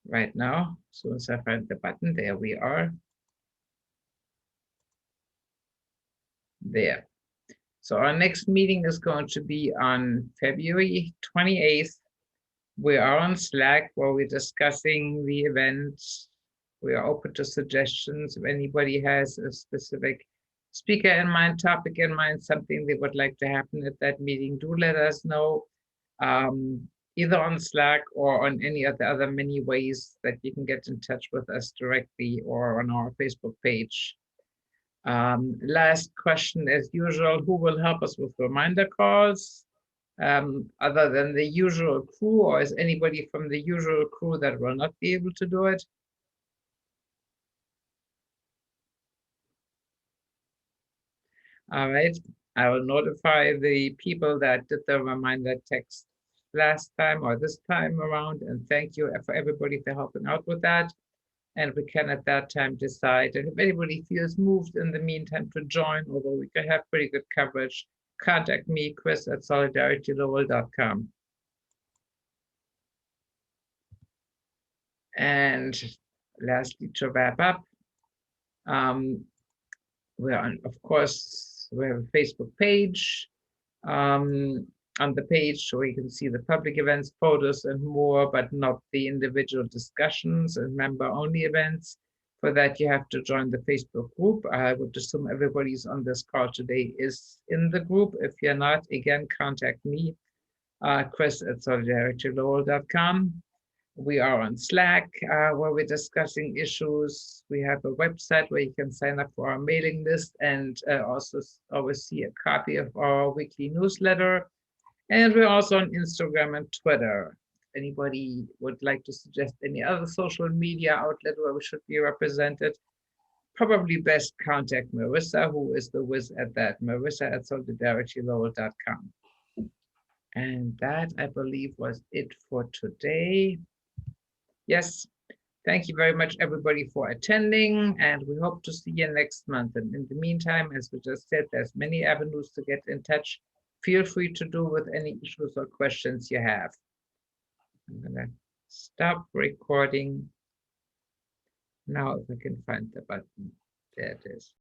right now. As soon as I find the button, there we are. There. So our next meeting is going to be on February 28th. We are on Slack where we're discussing the event. We are open to suggestions. If anybody has a specific speaker in mind, topic in mind, something they would like to happen at that meeting, do let us know. Either on Slack or on any of the other many ways that you can get in touch with us directly or on our Facebook page. Last question as usual, who will help us with reminder calls? Other than the usual crew, or is anybody from the usual crew that will not be able to do it? All right, I will notify the people that did the reminder text last time or this time around, and thank you for everybody for helping out with that. And we can at that time decide, and if anybody feels moved in the meantime to join, although we can have pretty good coverage, contact me, Chris at solidaritylowell.com. And lastly, to wrap up, we're on, of course, we have a Facebook page. On the page where you can see the public events, photos, and more, but not the individual discussions and member-only events. For that, you have to join the Facebook group. I would assume everybody's on this call today is in the group. If you're not, again, contact me, Chris at solidaritylowell.com. We are on Slack where we're discussing issues. We have a website where you can sign up for our mailing list and also always see a copy of our weekly newsletter. And we're also on Instagram and Twitter. If anybody would like to suggest any other social media outlet where we should be represented, probably best contact Marissa, who is the whiz at that, Marissa at solidaritylowell.com. And that, I believe, was it for today. Yes, thank you very much, everybody, for attending, and we hope to see you next month. And in the meantime, as we just said, there's many avenues to get in touch. Feel free to do with any issues or questions you have. I'm gonna stop recording now if I can find the button. There it is.